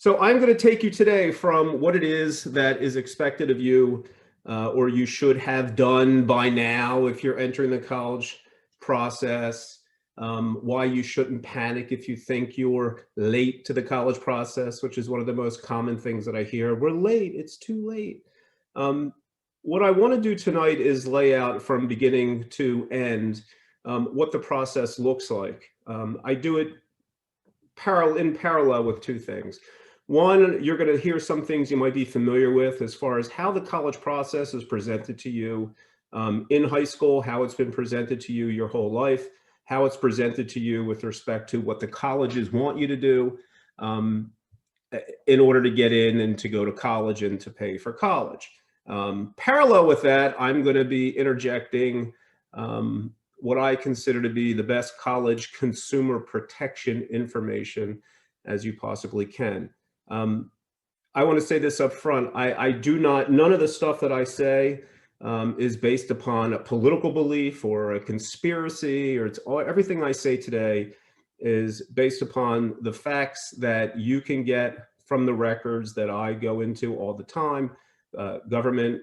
So I'm going to take you today from what it is that is expected of you, or you should have done by now if you're entering the college process, why you shouldn't panic if you think you're late to the college process, which is one of the most common things that I hear. We're late, it's too late. What I want to do tonight is lay out from beginning to end what the process looks like. I do it in parallel with two things. One, you're going to hear some things you might be familiar with as far as how the college process is presented to you in high school, how it's been presented to you your whole life, how it's presented to you with respect to what the colleges want you to do in order to get in and to go to college and to pay for college. Parallel with that, I'm going to be interjecting what I consider to be the best college consumer protection information as you possibly can. I want to say this up front. None of the stuff that I say is based upon a political belief or a conspiracy, or everything I say today is based upon the facts that you can get from the records that I go into all the time, government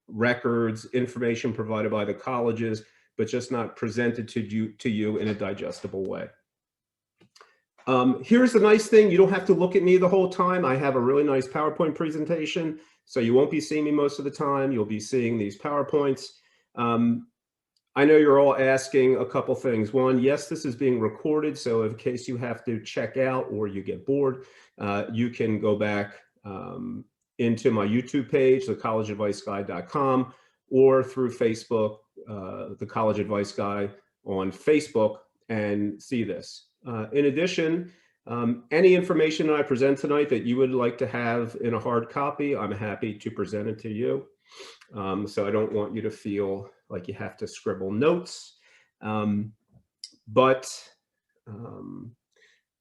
records, information provided by the colleges, but just not presented to you in a digestible way. Here's the nice thing. You don't have to look at me the whole time. I have a really nice PowerPoint presentation, so you won't be seeing me most of the time. You'll be seeing these PowerPoints. I know you're all asking a couple things. One, yes, this is being recorded, so in case you have to check out or you get bored, you can go back into my YouTube page, thecollegeadviceguy.com, or through Facebook, the College Advice Guy on Facebook, and see this. In addition, any information that I present tonight that you would like to have in a hard copy, I'm happy to present it to you. So I don't want you to feel like you have to scribble notes.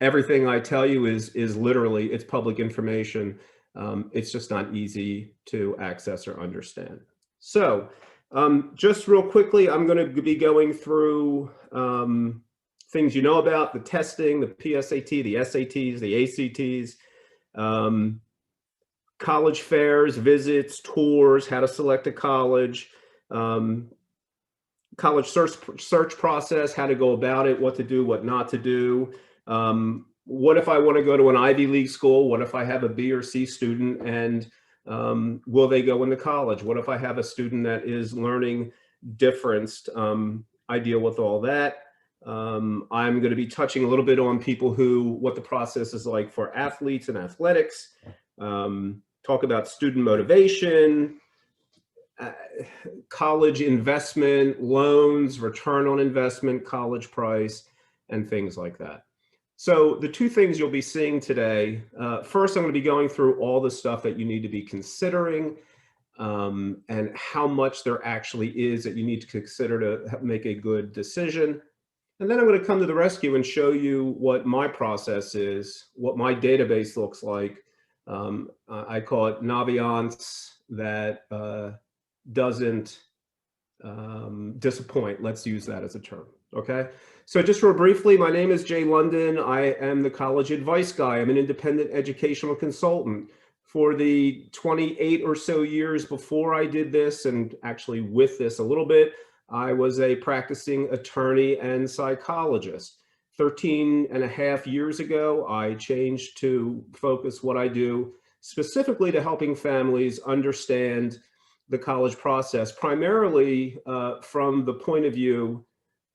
Everything I tell you is literally, it's public information. It's just not easy to access or understand. So just real quickly, I'm going to be going through things you know about: the testing, the PSAT, the SATs, the ACTs, college fairs, visits, tours, how to select a college, college search process, how to go about it, what to do, what not to do. What if I want to go to an Ivy League school? What if I have a B or C student, and will they go into college? What if I have a student that is learning difference? I deal with all that. I'm going to be touching a little bit on what the process is like for athletes and athletics, talk about student motivation, college investment, loans, return on investment, college price, and things like that. So the two things you'll be seeing today, first, I'm going to be going through all the stuff that you need to be considering, and how much there actually is that you need to consider to make a good decision. And then I'm going to come to the rescue and show you what my process is, what my database looks like. I call it Naviance that doesn't disappoint. Let's use that as a term. Okay. So just real briefly, my name is Jay London. I am the College Advice Guy. I'm an independent educational consultant. For the 28 or so years before I did this, and actually with this a little bit, I was a practicing attorney and psychologist. 13 and a half years ago, I changed to focus what I do specifically to helping families understand the college process, primarily from the point of view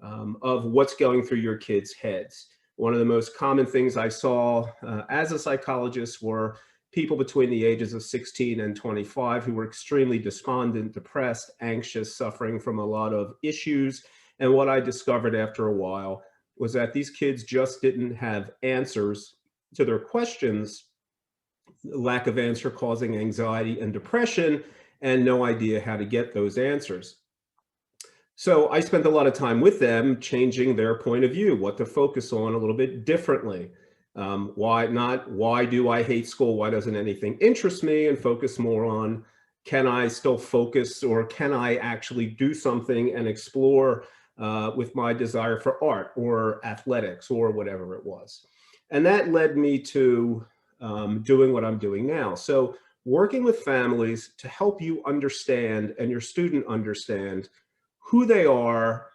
of what's going through your kids' heads. One of the most common things I saw as a psychologist were people between the ages of 16 and 25 who were extremely despondent, depressed, anxious, suffering from a lot of issues. And what I discovered after a while was that these kids just didn't have answers to their questions, lack of answer causing anxiety and depression, and no idea how to get those answers. So I spent a lot of time with them changing their point of view, what to focus on a little bit differently. Why do I hate school? Why doesn't anything interest me? And focus more on, can I still focus, or can I actually do something and explore with my desire for art or athletics or whatever it was? And that led me to doing what I'm doing now. So working with families to help you understand and your student understand who they are,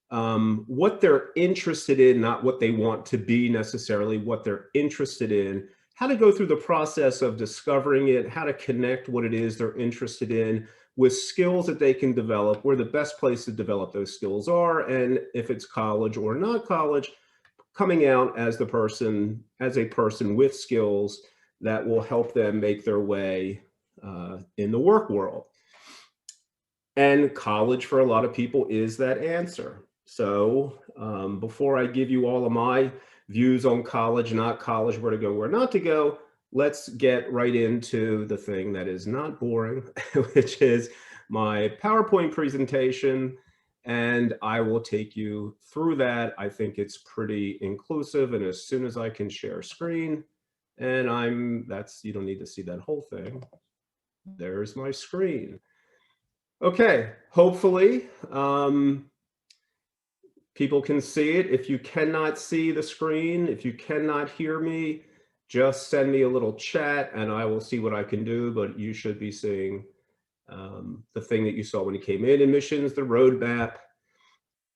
what they're interested in, not what they want to be necessarily, what they're interested in, how to go through the process of discovering it, how to connect what it is they're interested in with skills that they can develop, where the best place to develop those skills are, and if it's college or not college, coming out as a person with skills that will help them make their way in the work world. And college for a lot of people is that answer. So before I give you all of my views on college, not college, where to go, where not to go, let's get right into the thing that is not boring, which is my PowerPoint presentation. And I will take you through that. I think it's pretty inclusive. And as soon as I can share screen, and you don't need to see that whole thing. There's my screen. Okay, hopefully people can see it. If you cannot see the screen, if you cannot hear me, just send me a little chat and I will see what I can do, but you should be seeing the thing that you saw when you came in, admissions, the roadmap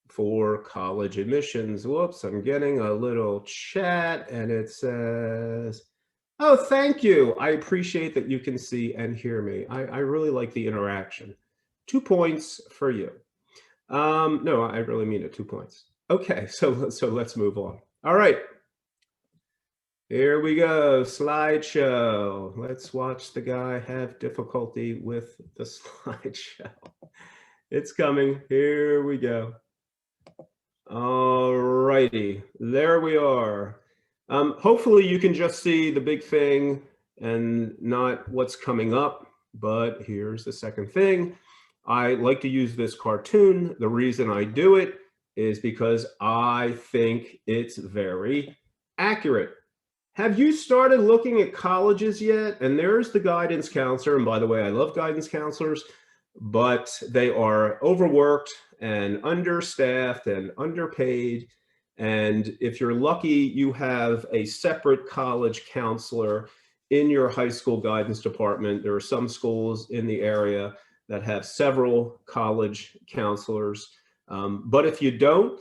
for college admissions. Whoops, I'm getting a little chat and it says, oh, thank you. I appreciate that you can see and hear me. I really like the interaction. 2 points for you. No, I really mean it, 2 points. Okay, so let's move on. All right. Here we go, slideshow. Let's watch the guy have difficulty with the slideshow. It's coming. Here we go. All righty, there we are. Hopefully you can just see the big thing and not what's coming up, but here's the second thing. I like to use this cartoon. The reason I do it is because I think it's very accurate. Have you started looking at colleges yet? And there's the guidance counselor. And by the way, I love guidance counselors, but they are overworked and understaffed and underpaid. And if you're lucky, you have a separate college counselor in your high school guidance department. There are some schools in the area that have several college counselors. But if you don't,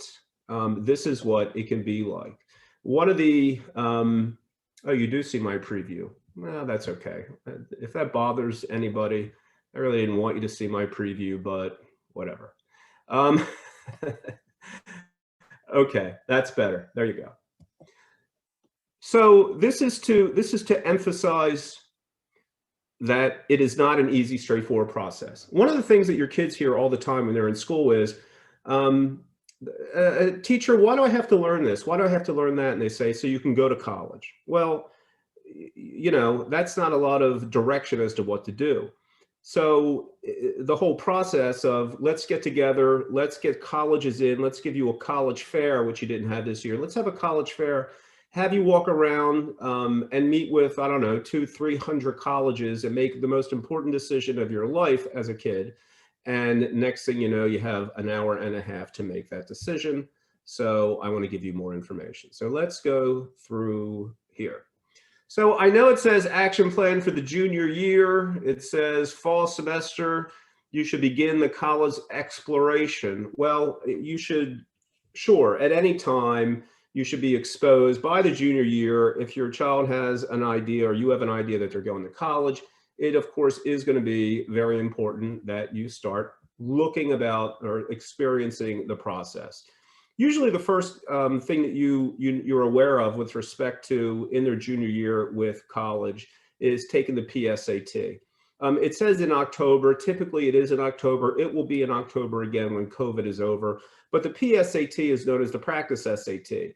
this is what it can be like. One of the, oh, you do see my preview. Well, that's okay. If that bothers anybody, I really didn't want you to see my preview, but whatever. Okay, that's better. There you go. So this is to emphasize that it is not an easy, straightforward process. One of the things that your kids hear all the time when they're in school is, teacher, why do I have to learn this? Why do I have to learn that? And they say, so you can go to college. Well, you know, that's not a lot of direction as to what to do. So the whole process of let's get together, let's get colleges in, let's give you a college fair, which you didn't have this year. Let's have a college fair, have you walk around and meet with, I don't know, 200-300 colleges and make the most important decision of your life as a kid. And next thing you know, you have an hour and a half to make that decision. So I want to give you more information. So let's go through here. So I know it says action plan for the junior year. It says fall semester, you should begin the college exploration. Well, you should, sure, at any time, you should be exposed by the junior year. If your child has an idea or you have an idea that they're going to college, it of course is going to be very important that you start looking about or experiencing the process. Usually the first thing that you're aware of with respect to in their junior year with college is taking the PSAT. It says in October, typically it is in October, it will be in October again when COVID is over, but the PSAT is known as the practice SAT.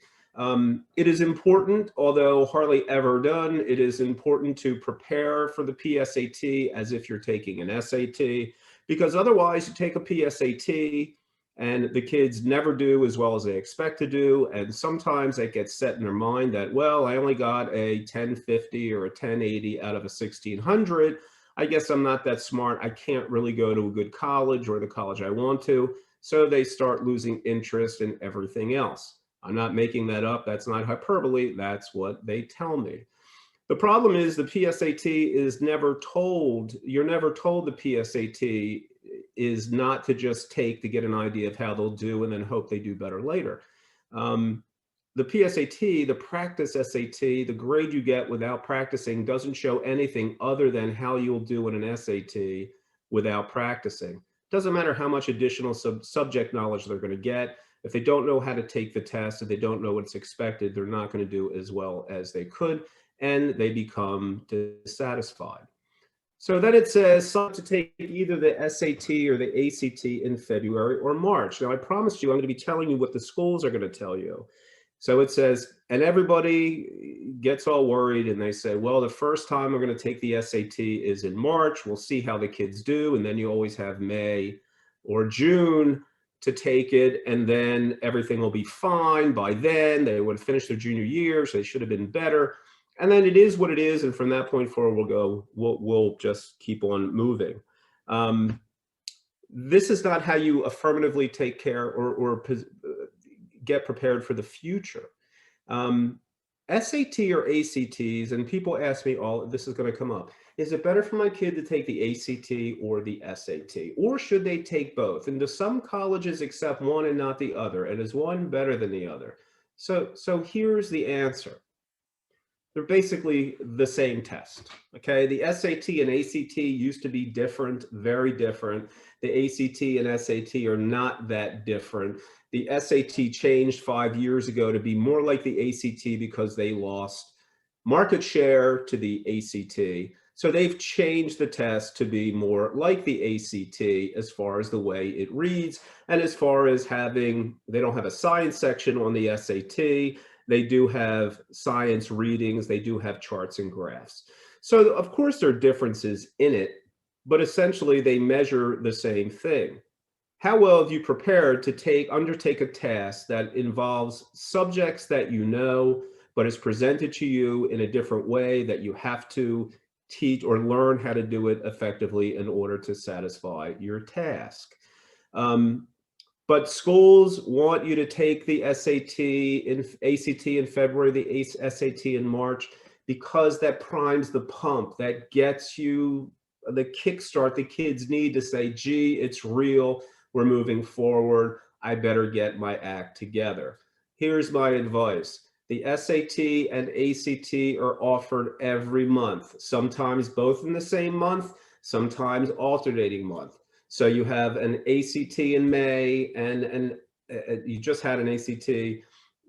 It is important, although hardly ever done, it is important to prepare for the PSAT as if you're taking an SAT, because otherwise you take a PSAT and the kids never do as well as they expect to do. And sometimes that gets set in their mind that, well, I only got a 1050 or a 1080 out of a 1600. I guess I'm not that smart. I can't really go to a good college or the college I want to. So they start losing interest in everything else. I'm not making that up. That's not hyperbole. That's what they tell me. The problem is the PSAT is never told, you're never told the PSAT is not to just take to get an idea of how they'll do and then hope they do better later. Um, the PSAT, the practice SAT, the grade you get without practicing doesn't show anything other than how you'll do in an SAT without practicing. Doesn't matter how much additional subject knowledge they're going to get. If they don't know how to take the test, if they don't know what's expected, they're not going to do as well as they could, and they become dissatisfied. So then it says some to take either the SAT or the ACT in February or March. Now, I promised you I'm going to be telling you what the schools are going to tell you. So it says, and everybody gets all worried and they say, well, the first time we're going to take the SAT is in March. We'll see how the kids do. And then you always have May or June to take it. And then everything will be fine by then. They would have finished their junior year, so they should have been better. And then it is what it is. And from that point forward, we'll just keep on moving. This is not how you affirmatively take care or get prepared for the future. SAT or ACTs, and people ask me this is going to come up. Is it better for my kid to take the ACT or the SAT? Or should they take both? And do some colleges accept one and not the other? And is one better than the other? So here's the answer. They're basically the same test, okay? The SAT and ACT used to be different, very different. The ACT and SAT are not that different. The SAT changed 5 years ago to be more like the ACT because they lost market share to the ACT. So they've changed the test to be more like the ACT as far as the way it reads, and as far as they don't have a science section on the SAT. They do have science readings. They do have charts and graphs. So of course there are differences in it, but essentially they measure the same thing. How well have you prepared to undertake a task that involves subjects that you know, but is presented to you in a different way that you have to teach or learn how to do it effectively in order to satisfy your task? But schools want you to take the SAT and ACT in February, the SAT in March, because that primes the pump, that gets you the kickstart the kids need to say, gee, it's real, we're moving forward, I better get my act together. Here's my advice. The SAT and ACT are offered every month, sometimes both in the same month, sometimes alternating month. So you have an ACT in May, and you just had an ACT.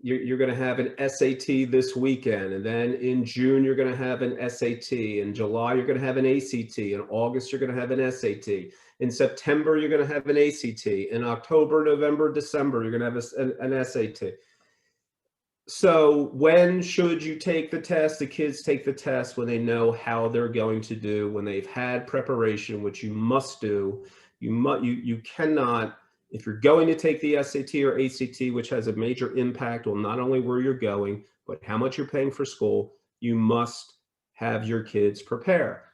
You're going to have an SAT this weekend, and then in June you're going to have an SAT. In July you're going to have an ACT. In August you're going to have an SAT. In September you're going to have an ACT. In October, November, December you're going to have an SAT. So when should you take the test? The kids take the test when they know how they're going to do, when they've had preparation, which you must do. You cannot, if you're going to take the SAT or ACT, which has a major impact on not only where you're going, but how much you're paying for school, you must have your kids prepare.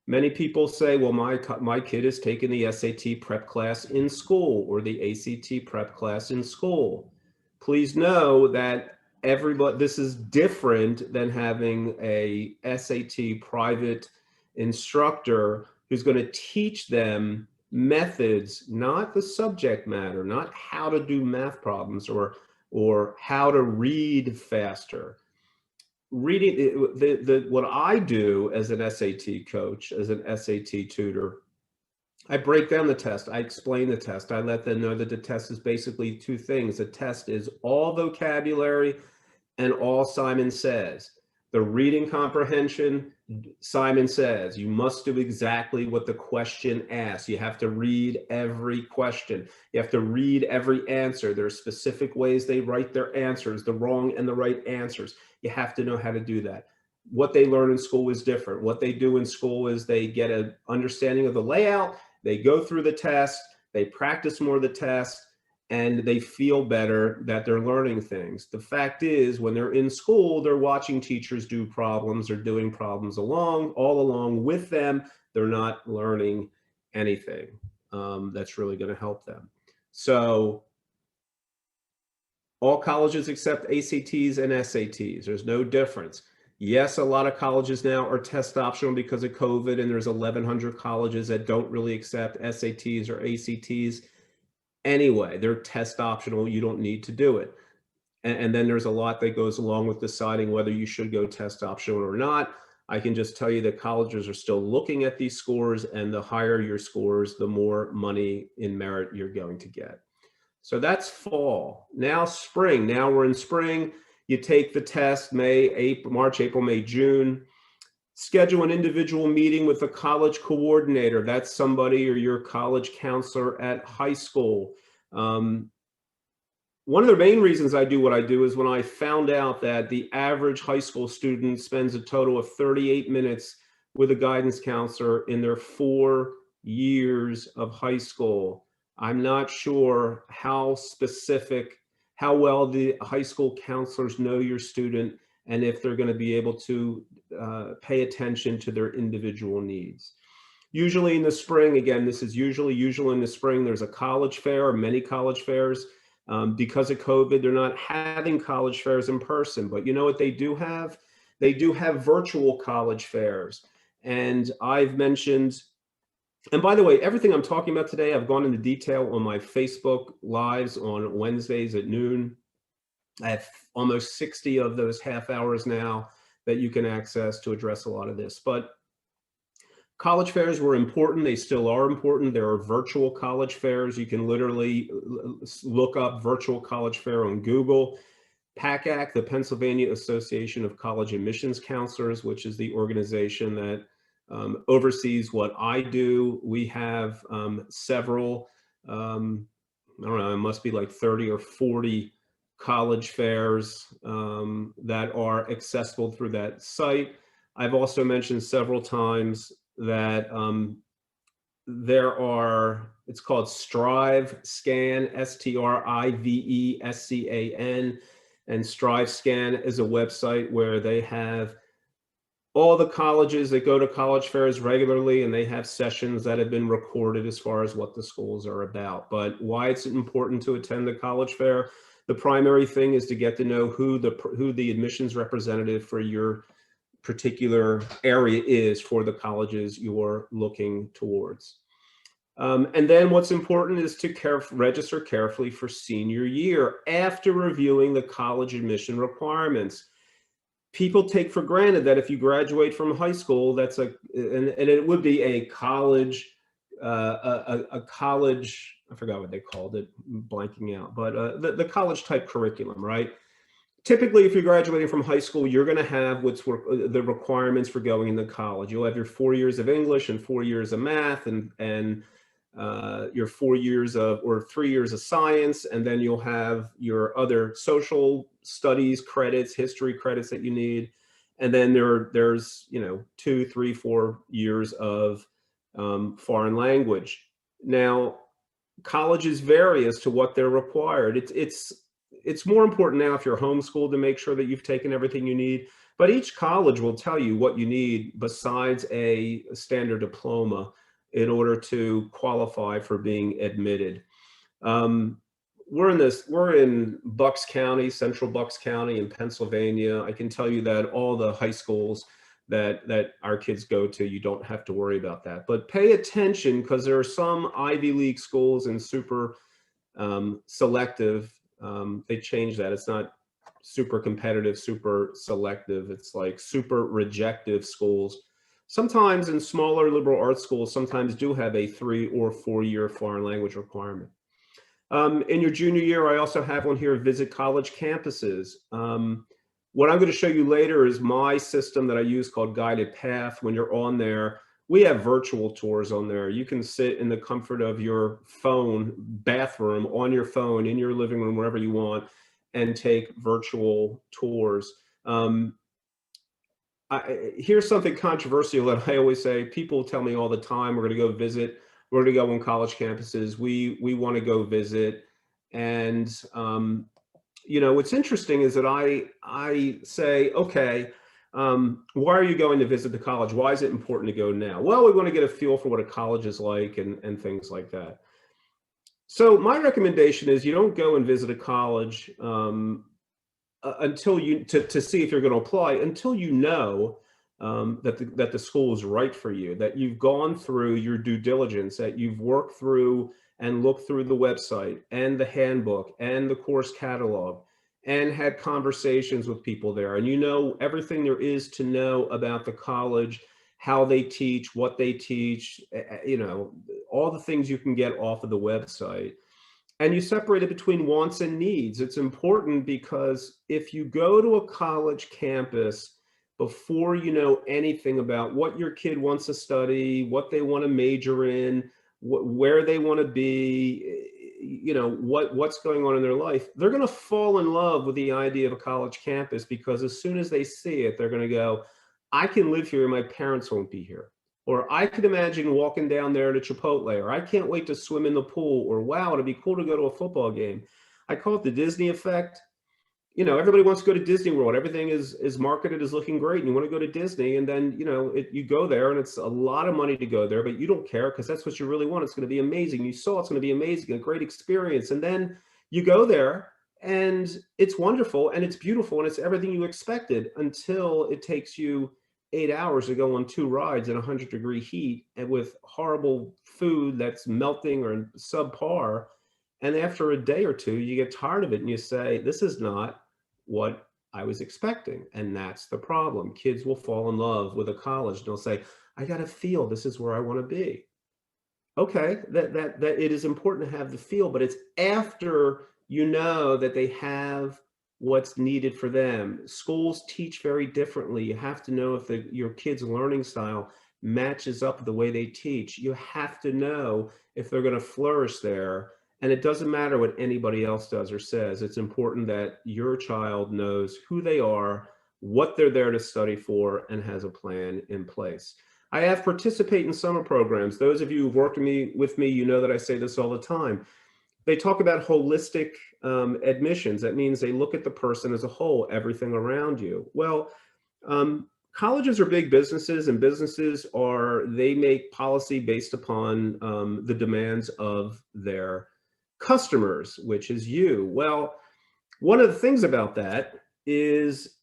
Many people say, well, my kid is taking the SAT prep class in school or the ACT prep class in school. Please know that this is different than having a SAT private instructor who's going to teach them methods, not the subject matter, not how to do math problems or how to read faster. Reading, what I do as an SAT coach, as an SAT tutor, I break down the test. I explain the test. I let them know that the test is basically two things. The test is all vocabulary and all Simon Says. The reading comprehension, Simon Says. You must do exactly what the question asks. You have to read every question. You have to read every answer. There are specific ways they write their answers, the wrong and the right answers. You have to know how to do that. What they learn in school is different. What they do in school is they get an understanding of the layout, they go through the test, they practice more of the test, and they feel better that they're learning things. The fact is, when they're in school, they're watching teachers do problems or doing problems all along with them. They're not learning anything that's really going to help them. So all colleges accept ACTs and SATs. There's no difference. Yes, a lot of colleges now are test optional because of COVID, and there's 1,100 colleges that don't really accept SATs or ACTs. Anyway, they're test optional. You don't need to do it. And then there's a lot that goes along with deciding whether you should go test optional or not. I can just tell you that colleges are still looking at these scores, and the higher your scores, the more money in merit you're going to get. So that's fall. Now spring. Now we're in spring. You take the test March, April, May, June. Schedule an individual meeting with a college coordinator. That's somebody or your college counselor at high school. One of the main reasons I do what I do is when I found out that the average high school student spends a total of 38 minutes with a guidance counselor in their 4 years of high school. I'm not sure how well the high school counselors know your student and if they're going to be able to pay attention to their individual needs. Usually in the spring, again, this is usually in the spring, there's a college fair or many college fairs. Because of COVID, they're not having college fairs in person, but you know what they do have? They do have virtual college fairs. And I've mentioned, and by the way, everything I'm talking about today, I've gone into detail on my Facebook lives on Wednesdays at noon. I have almost 60 of those half hours now that you can access to address a lot of this. But college fairs were important. They still are important. There are virtual college fairs. You can literally look up virtual college fair on Google. PACAC, the Pennsylvania Association of College Admissions Counselors, which is the organization that oversees what I do. We have several, I don't know, it must be like 30 or 40 college fairs that are accessible through that site. I've also mentioned several times that it's called Strive Scan, STRIVESCAN, and Strive Scan is a website where they have all the colleges that go to college fairs regularly, and they have sessions that have been recorded as far as what the schools are about. But why it's important to attend the college fair, the primary thing is to get to know who the admissions representative for your particular area is for the colleges you're looking towards. And then what's important is to register carefully for senior year after reviewing the college admission requirements. People take for granted that if you graduate from high school, and it would be a college, I forgot what they called it, I'm blanking out, but the college type curriculum, right? Typically, if you're graduating from high school, you're going to have the requirements for going into college. You'll have your 4 years of English and 4 years of math and your 4 years or 3 years of science, and then you'll have your other social studies credits, history credits that you need, and then there's 2, 3, 4 years of foreign language. Now, colleges vary as to what they're required. It's more important now if you're homeschooled to make sure that you've taken everything you need, but each college will tell you what you need besides a standard diploma in order to qualify for being admitted. We're in Bucks County, central Bucks County in Pennsylvania. I can tell you that all the high schools that our kids go to, you don't have to worry about that. But pay attention, because there are some Ivy League schools and super selective. They changed that. It's not super competitive, super selective. It's like super rejective schools. Sometimes in smaller liberal arts schools, sometimes do have a 3 or 4 year foreign language requirement. In your junior year, I also have one here, visit college campuses. What I'm going to show you later is my system that I use called Guided Path. When you're on there, we have virtual tours on there. You can sit in the comfort of your phone, bathroom, on your phone, in your living room, wherever you want, and take virtual tours. Here's something controversial that I always say. People tell me all the time, we're going to go visit, we're going to go on college campuses, we want to go visit. And what's interesting is that I say, okay, why are you going to visit the college? Why is it important to go now? Well, we want to get a feel for what a college is like and things like that. So my recommendation is you don't go and visit a college until you to see if you're going to apply, until you know that the school is right for you, that you've gone through your due diligence, that you've worked through and looked through the website and the handbook and the course catalog and had conversations with people there, and you know everything there is to know about the college, how they teach, what they teach, you know, all the things you can get off of the website, and you separate it between wants and needs. It's important because if you go to a college campus before you know anything about what your kid wants to study, what they want to major in, where they want to be, you know, what's going on in their life, they're going to fall in love with the idea of a college campus, because as soon as they see it, they're going to go, I can live here and my parents won't be here. Or I could imagine walking down there to Chipotle, or I can't wait to swim in the pool, or wow, it'd be cool to go to a football game. I call it the Disney effect. You know, everybody wants to go to Disney World. Everything is marketed as looking great, and you want to go to Disney, and then, you know, you go there and it's a lot of money to go there, but you don't care because that's what you really want. It's going to be amazing. You saw it's going to be amazing, a great experience. And then you go there and it's wonderful and it's beautiful and it's everything you expected, until it takes you 8 hours to go on 2 rides in 100-degree heat and with horrible food that's melting or subpar. And after a day or two, you get tired of it and you say, this is not what I was expecting. And that's the problem. Kids will fall in love with a college and they'll say, I got to feel this is where I want to be. Okay, that it is important to have the feel, but it's after you know that they have what's needed for them. Schools teach very differently. You have to know if your kid's learning style matches up with the way they teach. You have to know if they're going to flourish there. And it doesn't matter what anybody else does or says. It's important that your child knows who they are, what they're there to study for, and has a plan in place. I have participate in summer programs. Those of you who've worked with me, you know that I say this all the time. They talk about holistic admissions. That means they look at the person as a whole, everything around you. Well, colleges are big businesses, and businesses they make policy based upon the demands of their customers, which is you. Well, one of the things about that is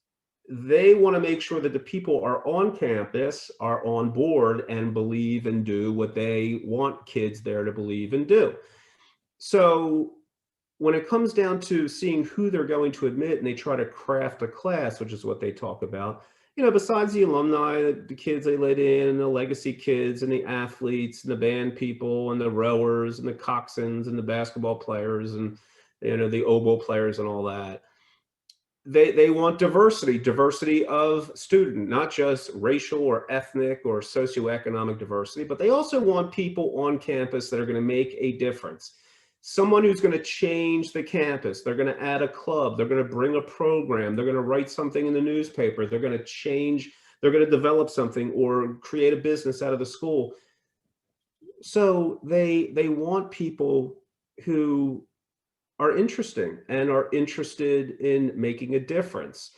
they want to make sure that the people are on campus, are on board, and believe and do what they want kids there to believe and do. So when it comes down to seeing who they're going to admit, and they try to craft a class, which is what they talk about, you know, besides the alumni, the kids they let in, and the legacy kids, and the athletes, and the band people, and the rowers, and the coxswains, and the basketball players, and, you know, the oboe players, and all that. They want diversity of student, not just racial or ethnic or socioeconomic diversity, but they also want people on campus that are going to make a difference. Someone who's going to change the campus. They're going to add a club. They're going to bring a program. They're going to write something in the newspaper. They're going to change. They're going to develop something or create a business out of the school. So they want people who are interesting and are interested in making a difference.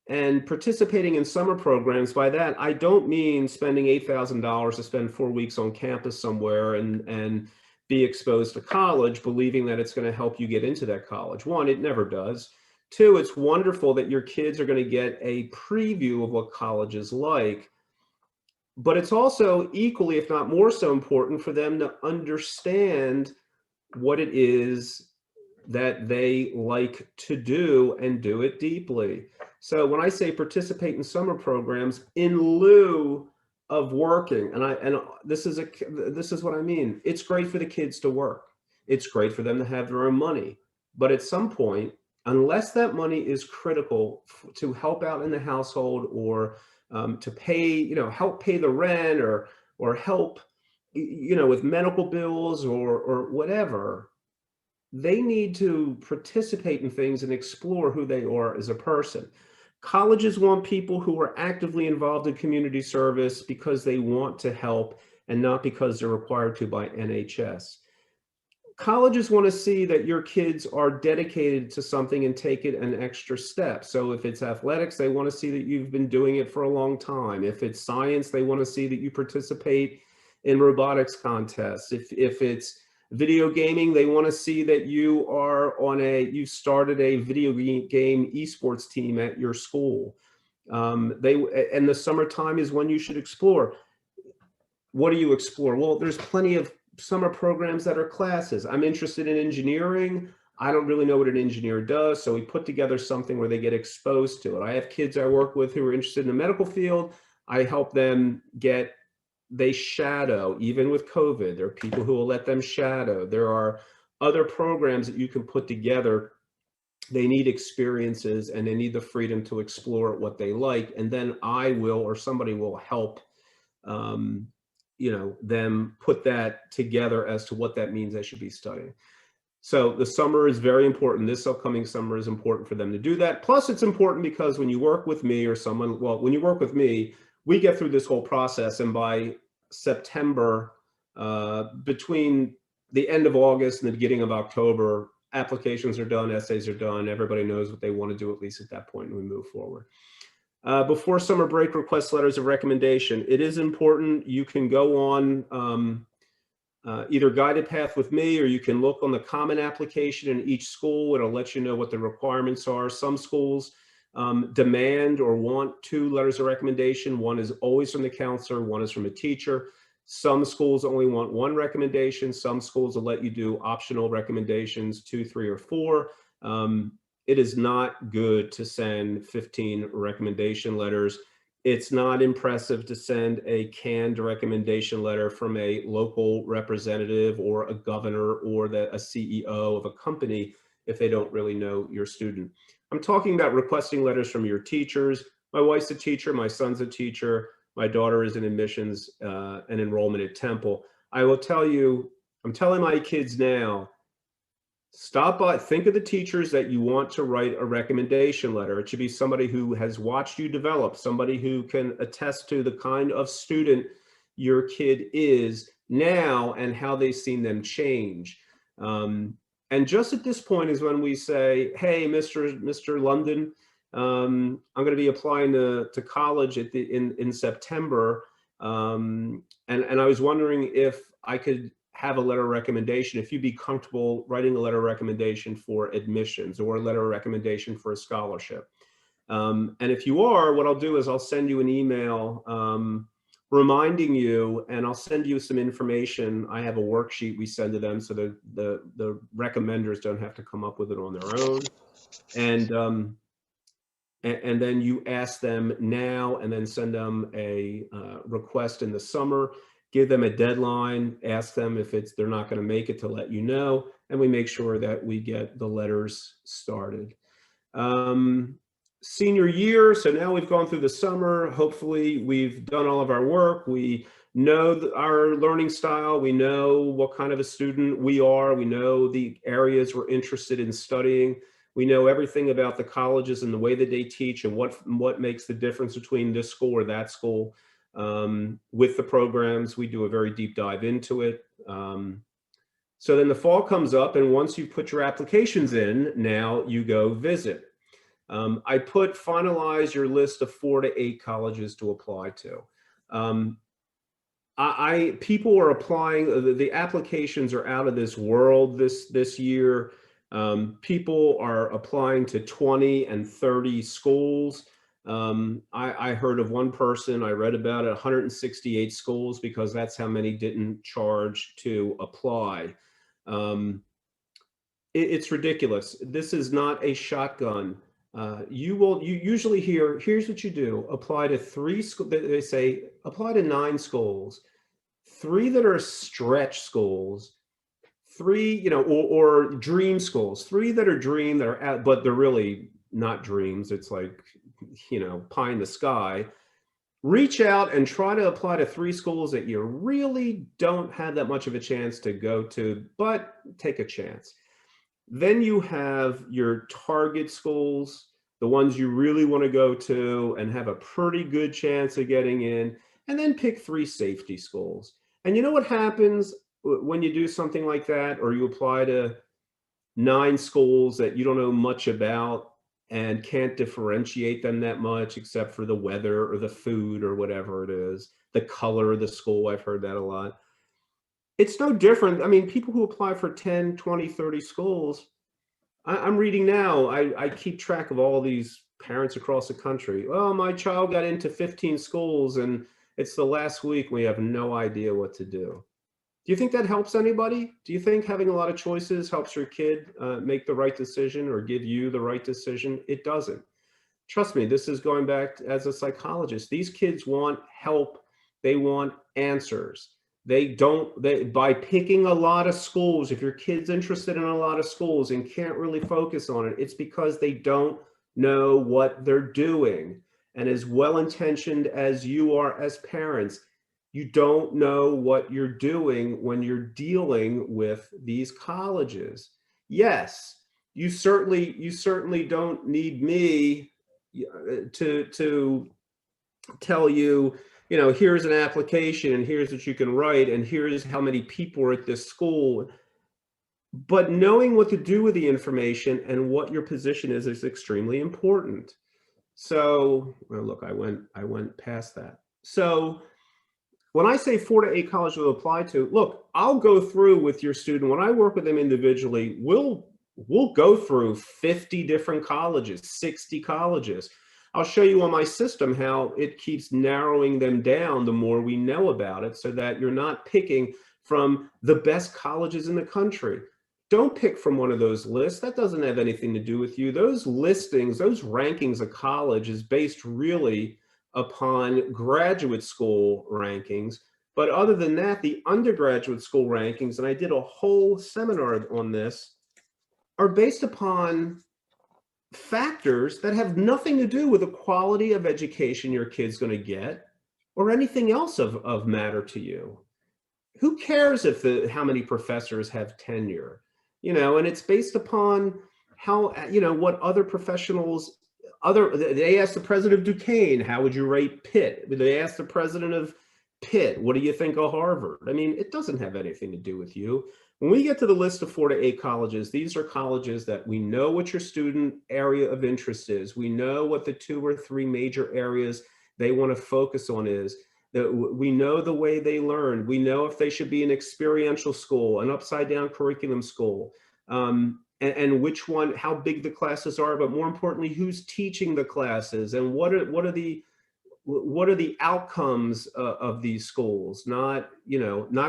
And participating in summer programs, by that, I don't mean spending $8,000 to spend 4 weeks on campus somewhere and be exposed to college, believing that it's going to help you get into that college. One, it never does. Two, it's wonderful that your kids are going to get a preview of what college is like, but it's also equally, if not more so, important for them to understand what it is that they like to do and do it deeply. So when I say participate in summer programs in lieu of working, and this is what I mean. It's great for the kids to work. It's great for them to have their own money. But at some point, unless that money is critical to help out in the household, or to pay, you know, help pay the rent, or help, you know, with medical bills or whatever, they need to participate in things and explore who they are as a person. Colleges want people who are actively involved in community service because they want to help and not because they're required to by NHS. Colleges want to see that your kids are dedicated to something and take it an extra step. So if it's athletics, they want to see that you've been doing it for a long time. If it's science, they want to see that you participate in robotics contests. If it's Video gaming, they want to see that you started a video game esports team at your school. And the summertime is when you should explore. What do you explore? Well, there's plenty of summer programs that are classes. I'm interested in engineering. I don't really know what an engineer does, so we put together something where they get exposed to it. I have kids I work with who are interested in the medical field. I help them they shadow, even with COVID. There are people who will let them shadow. There are other programs that you can put together. They need experiences and they need the freedom to explore what they like. And then I will, or somebody will help them put that together as to what that means they should be studying. So the summer is very important. This upcoming summer is important for them to do that. Plus, it's important because when you work with me or someone, well, when you work with me, we get through this whole process. And by September, between the end of August and the beginning of October, applications are done, essays are done. Everybody knows what they want to do, at least at that point, and we move forward. Before summer break, request letters of recommendation. It is important. You can go on either guided path with me, or you can look on the common application in each school. It'll let you know what the requirements are. Some schools demand or want 2 letters of recommendation. One is always from the counselor, one is from a teacher. Some schools only want 1 recommendation. Some schools will let you do optional recommendations, 2, 3, or 4. It is not good to send 15 recommendation letters. It's not impressive to send a canned recommendation letter from a local representative or a governor or a CEO of a company if they don't really know your student. I'm talking about requesting letters from your teachers. My wife's a teacher, my son's a teacher, my daughter is in admissions and enrollment at Temple. I will tell you, I'm telling my kids now, stop by, think of the teachers that you want to write a recommendation letter. It should be somebody who has watched you develop, somebody who can attest to the kind of student your kid is now and how they've seen them change. And just at this point is when we say, hey, Mr. London, I'm going to be applying to college in September. And I was wondering if I could have a letter of recommendation, if you'd be comfortable writing a letter of recommendation for admissions or a letter of recommendation for a scholarship. And if you are, what I'll do is I'll send you an email reminding you, and I'll send you some information. I have a worksheet we send to them so that the recommenders don't have to come up with it on their own. And then you ask them now and then send them a request in the summer. Give them a deadline, ask them if they're not going to make it to let you know, and we make sure that we get the letters started. Senior year, so now we've gone through the summer. Hopefully we've done all of our work. We know our learning style. We know what kind of a student we are. We know the areas we're interested in studying. We know everything about the colleges and the way that they teach and what makes the difference between this school or that school. With the programs, we do a very deep dive into it. So then the fall comes up, and once you put your applications in, now you go visit. I finalize your list of 4 to 8 colleges to apply to. People are applying, the applications are out of this world this year. People are applying to 20 and 30 schools. I heard of one person, I read about it, 168 schools, because that's how many didn't charge to apply. It's ridiculous. This is not a shotgun. You usually hear, here's what you do: apply to 3 schools. They say apply to 9 schools, 3 that are stretch schools, 3, or dream schools, 3 that are dream that are out, but they're really not dreams. It's like, pie in the sky. Reach out and try to apply to 3 schools that you really don't have that much of a chance to go to, but take a chance. Then you have your target schools, the ones you really want to go to and have a pretty good chance of getting in, and then pick 3 safety schools. And you know what happens when you do something like that, or you apply to 9 schools that you don't know much about and can't differentiate them that much except for the weather or the food or whatever it is, the color of the school? I've heard that a lot. It's no different. I mean, people who apply for 10, 20, 30 schools, I'm reading now, I keep track of all these parents across the country. Well, my child got into 15 schools and it's the last week. We have no idea what to do. Do you think that helps anybody? Do you think having a lot of choices helps your kid make the right decision or give you the right decision? It doesn't. Trust me, this is going back as a psychologist. These kids want help. They want answers. By picking a lot of schools, if your kid's interested in a lot of schools and can't really focus on it, it's because they don't know what they're doing. And as well-intentioned as you are as parents, you don't know what you're doing when you're dealing with these colleges. Yes, you certainly don't need me to tell you, here's an application and here's what you can write and here's how many people are at this school. But knowing what to do with the information and what your position is extremely important. So, well, look, I went past that. So when I say 4 to 8 colleges to apply to, look, I'll go through with your student. When I work with them individually, we'll go through 50 different colleges, 60 colleges. I'll show you on my system how it keeps narrowing them down the more we know about it, so that you're not picking from the best colleges in the country. Don't pick from one of those lists. That doesn't have anything to do with you. Those listings, those rankings of college is based really upon graduate school rankings. But other than that, the undergraduate school rankings, and I did a whole seminar on this, are based upon factors that have nothing to do with the quality of education your kid's going to get or anything else of matter to you. Who cares if how many professors have tenure? And it's based upon how, what other professionals, they asked the president of Duquesne, how would you rate Pitt? They asked the president of Pitt, what do you think of Harvard? I mean, it doesn't have anything to do with you. When we get to the list of 4 to 8 colleges, these are colleges that we know what your student area of interest is. We know what the 2 or 3 major areas they want to focus on is. That we know the way they learn. We know if they should be an experiential school, an upside down curriculum school, and which one, how big the classes are, but more importantly, who's teaching the classes and what are the outcomes of these schools? Not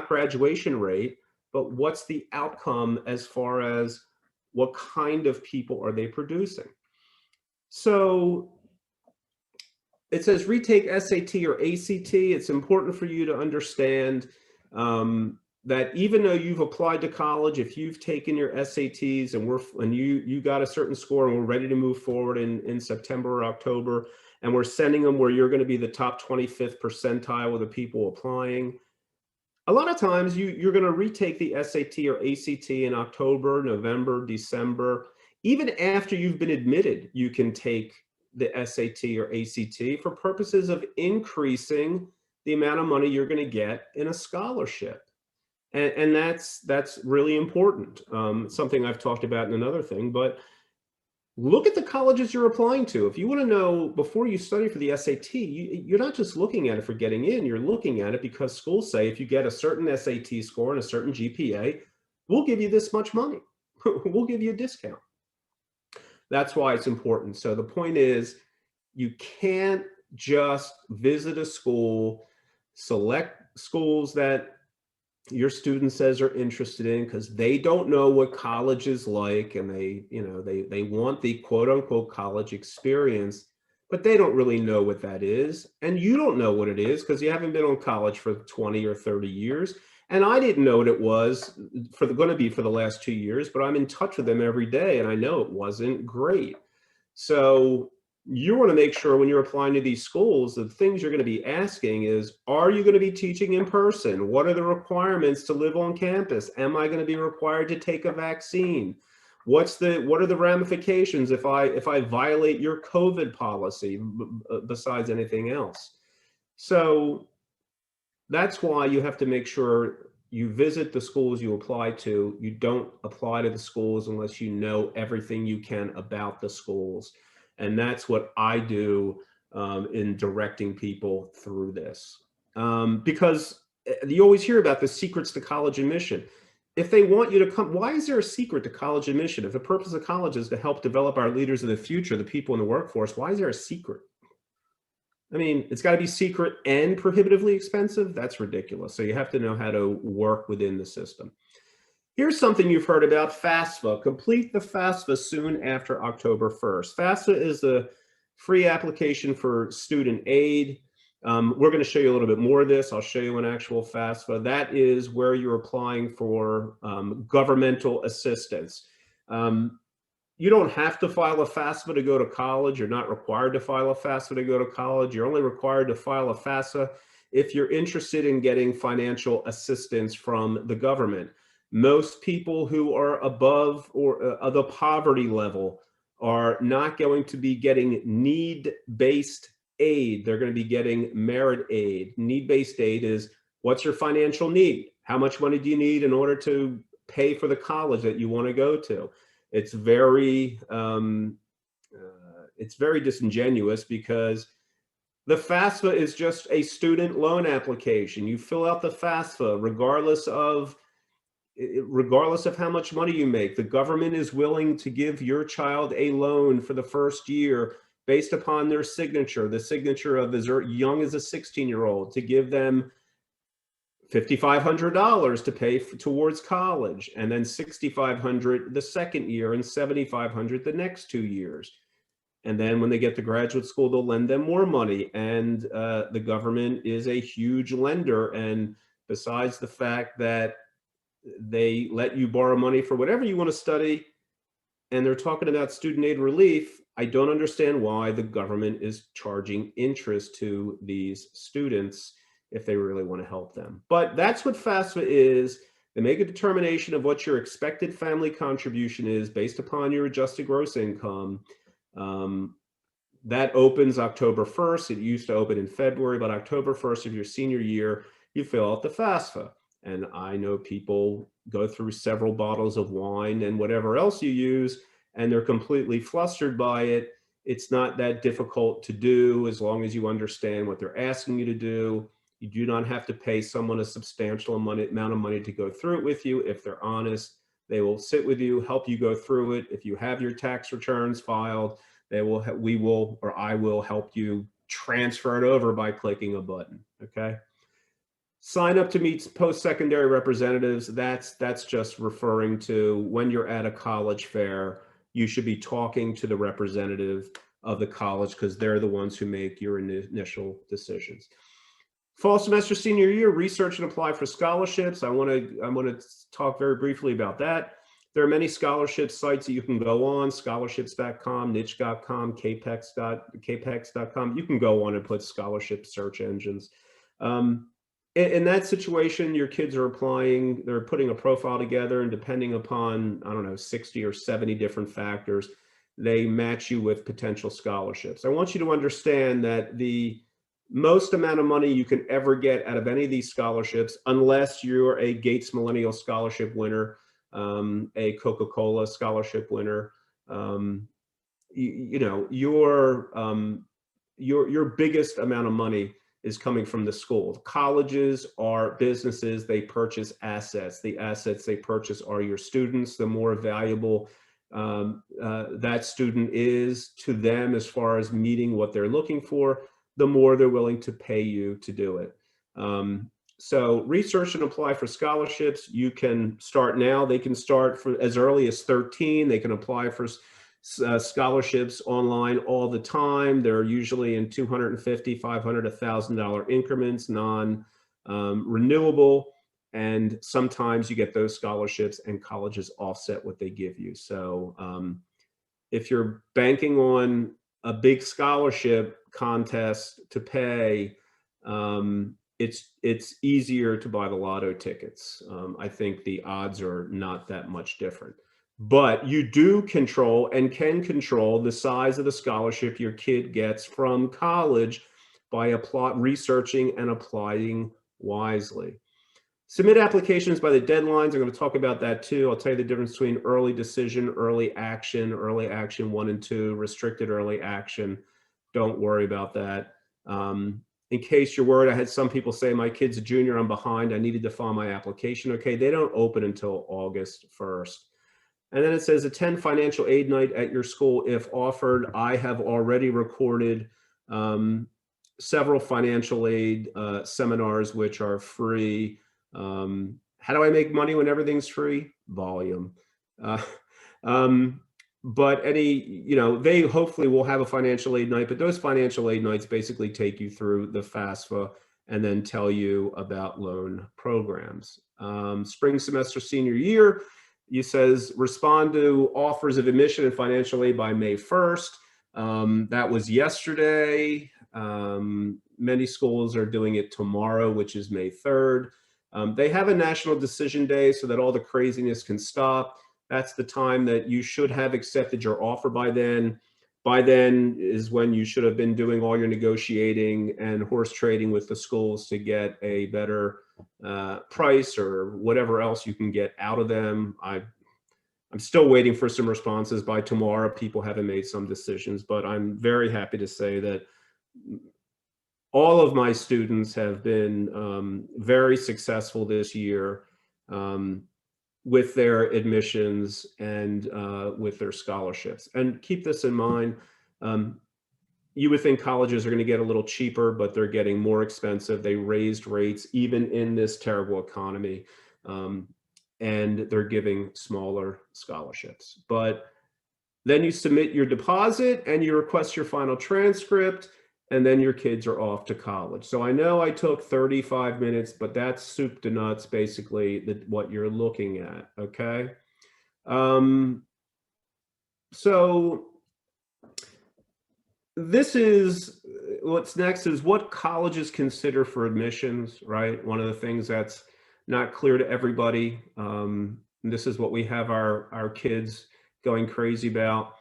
graduation rate, but what's the outcome as far as what kind of people are they producing? So it says retake SAT or ACT. It's important for you to understand that even though you've applied to college, if you've taken your SATs and you got a certain score and we're ready to move forward in September or October, and we're sending them where you're going to be the top 25th percentile of the people applying, a lot of times you're going to retake the SAT or ACT in October, November, December. Even after you've been admitted, you can take the SAT or ACT for purposes of increasing the amount of money you're going to get in a scholarship. And that's really important. Something I've talked about in another thing, but look at the colleges you're applying to. If you want to know before you study for the SAT, you're not just looking at it for getting in, you're looking at it because schools say if you get a certain SAT score and a certain GPA, we'll give you this much money. We'll give you a discount. That's why it's important. So the point is, you can't just visit a school, select schools that your student says are interested in because they don't know what college is like, and they want the quote unquote college experience, but they don't really know what that is. And you don't know what it is because you haven't been on college for 20 or 30 years. And I didn't know what it was going to be for the last 2 years, but I'm in touch with them every day and I know it wasn't great. So you want to make sure when you're applying to these schools, the things you're going to be asking is, are you going to be teaching in person? What are the requirements to live on campus? Am I going to be required to take a vaccine? What are the ramifications if I violate your COVID policy besides anything else? So that's why you have to make sure you visit the schools you apply to. You don't apply to the schools unless you know everything you can about the schools. And that's what I do in directing people through this. Because you always hear about the secrets to college admission. If they want you to come, why is there a secret to college admission? If the purpose of college is to help develop our leaders of the future, the people in the workforce, why is there a secret? I mean, it's got to be secret and prohibitively expensive. That's ridiculous. So you have to know how to work within the system. Here's something you've heard about, FAFSA. Complete the FAFSA soon after October 1st. FAFSA is a free application for student aid. We're going to show you a little bit more of this. I'll show you an actual FAFSA. That is where you're applying for governmental assistance. You don't have to file a FAFSA to go to college. You're not required to file a FAFSA to go to college. You're only required to file a FAFSA if you're interested in getting financial assistance from the government. Most people who are above or the poverty level are not going to be getting need-based aid. They're going to be getting merit aid. Need-based aid is, what's your financial need? How much money do you need in order to pay for the college that you want to go to? It's very disingenuous, because the FAFSA is just a student loan application. You fill out the FAFSA regardless of how much money you make. The government is willing to give your child a loan for the first year based upon their signature, the signature of as young as a 16-year-old, to give them $5,500 to pay towards college, and then $6,500 the second year and $7,500 the next 2 years. And then when they get to graduate school, they'll lend them more money. And the government is a huge lender. And besides the fact that they let you borrow money for whatever you want to study, and they're talking about student aid relief, I don't understand why the government is charging interest to these students if they really want to help them. But that's what FAFSA is. They make a determination of what your expected family contribution is based upon your adjusted gross income. That opens October 1st. It used to open in February, but October 1st of your senior year, you fill out the FAFSA. And I know people go through several bottles of wine and whatever else you use, and they're completely flustered by it. It's not that difficult to do as long as you understand what they're asking you to do. You do not have to pay someone a substantial amount of money to go through it with you. If they're honest, they will sit with you, help you go through it. If you have your tax returns filed, I will help you transfer it over by clicking a button, okay? Sign up to meet post-secondary representatives. That's just referring to when you're at a college fair, you should be talking to the representative of the college, because they're the ones who make your initial decisions. Fall semester senior year, research and apply for scholarships. I want to talk very briefly about that. There are many scholarship sites that you can go on, scholarships.com, niche.com, capex.com. You can go on and put scholarship search engines. In that situation, your kids are applying, they're putting a profile together, and depending upon, I don't know, 60 or 70 different factors, they match you with potential scholarships. I want you to understand that the most amount of money you can ever get out of any of these scholarships, unless you're a Gates Millennial Scholarship winner, a Coca-Cola scholarship winner, your biggest amount of money is coming from the school. Colleges are businesses. They purchase assets. The assets they purchase are your students. The more valuable that student is to them as far as meeting what they're looking for, the more they're willing to pay you to do it. So research and apply for scholarships. You can start now. They can start for as early as 13. They can apply for scholarships online all the time. They're usually in $250, $500, $1,000 increments, non-renewable. And sometimes you get those scholarships and colleges offset what they give you. So if you're banking on a big scholarship contest to pay, it's easier to buy the lotto tickets. I think the odds are not that much different. But you do control and can control the size of the scholarship your kid gets from college by researching and applying wisely. Submit applications by the deadlines. I'm going to talk about that too. I'll tell you the difference between early decision, early action 1 and 2, restricted early action. Don't worry about that. in case you're worried, I had some people say, my kid's a junior, I'm behind, I needed to file my application. Okay, they don't open until August 1st. And then it says, attend financial aid night at your school if offered. I have already recorded several financial aid seminars, which are free. How do I make money when everything's free? Volume. Uh, but they hopefully will have a financial aid night, but those financial aid nights basically take you through the FAFSA and then tell you about loan programs. Spring semester senior year, you says respond to offers of admission and financial aid by May 1st. That was yesterday. Many schools are doing it tomorrow, which is May 3rd. They have a national decision day so that all the craziness can stop. That's the time that you should have accepted your offer by then. By then is when you should have been doing all your negotiating and horse trading with the schools to get a better price or whatever else you can get out of them. I'm still waiting for some responses. By tomorrow, people haven't made some decisions, but I'm very happy to say that all of my students have been very successful this year with their admissions and with their scholarships. And keep this in mind, you would think colleges are going to get a little cheaper, but they're getting more expensive. They raised rates even in this terrible economy, and they're giving smaller scholarships. But then you submit your deposit and you request your final transcript, and then your kids are off to college. So I know I took 35 minutes, but that's soup to nuts, basically, what you're looking at, okay? So this is, what's next is what colleges consider for admissions, right? One of the things that's not clear to everybody. This is what we have our kids going crazy about.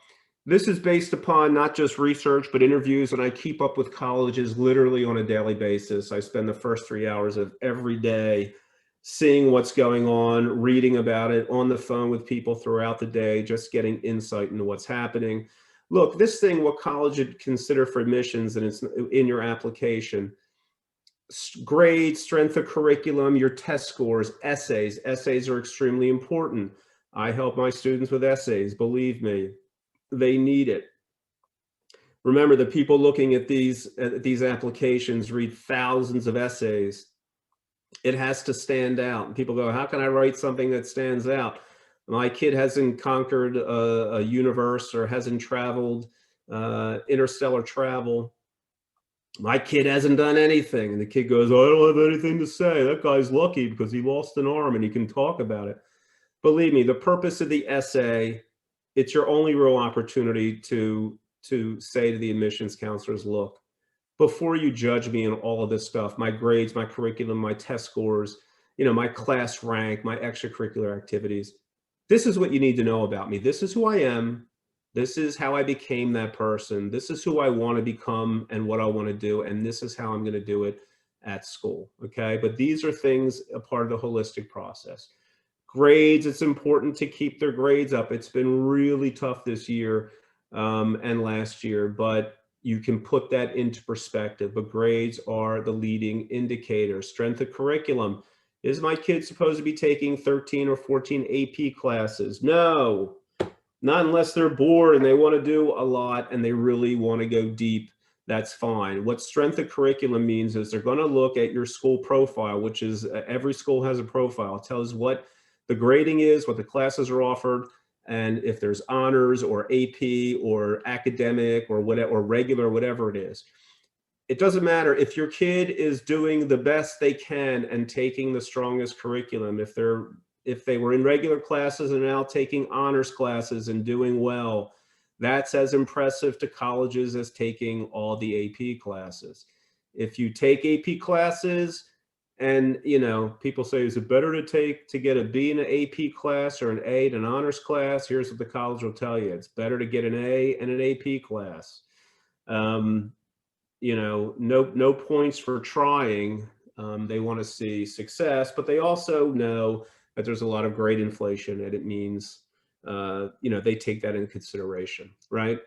This is based upon not just research, but interviews, and I keep up with colleges literally on a daily basis. I spend the first 3 hours of every day seeing what's going on, reading about it, on the phone with people throughout the day, just getting insight into what's happening. Look, this thing, what college would consider for admissions, and it's in your application, grades, strength of curriculum, your test scores, essays. Essays are extremely important. I help my students with essays, believe me. They need it. Remember, the people looking at these applications read thousands of essays. It has to stand out. And people go, how can I write something that stands out? My kid hasn't conquered a universe or hasn't traveled interstellar travel. My kid hasn't done anything. And the kid goes, I don't have anything to say. That guy's lucky because he lost an arm and he can talk about it. Believe me, the purpose of the essay, it's your only real opportunity to say to the admissions counselors, look, before you judge me on all of this stuff, my grades, my curriculum, my test scores, my class rank, my extracurricular activities, this is what you need to know about me. This is who I am. This is how I became that person. This is who I want to become and what I want to do. And this is how I'm going to do it at school. Okay. But these are things a part of the holistic process. Grades, it's important to keep their grades up. It's been really tough this year and last year, but you can put that into perspective. But grades are the leading indicator. Strength of curriculum. Is my kid supposed to be taking 13 or 14 AP classes? No, not unless they're bored and they want to do a lot and they really want to go deep. That's fine. What strength of curriculum means is they're going to look at your school profile, which is every school has a profile. It tells what the grading is, what the classes are offered, and if there's honors or AP or academic or whatever, or regular, whatever it is. It doesn't matter if your kid is doing the best they can and taking the strongest curriculum. If they were in regular classes and now taking honors classes and doing well, that's as impressive to colleges as taking all the AP classes. If you take AP classes and, people say, is it better to get a B in an AP class or an A in an honors class? Here's what the college will tell you. It's better to get an A in an AP class. No points for trying. They want to see success, but they also know that there's a lot of grade inflation, and it means, they take that into consideration, right?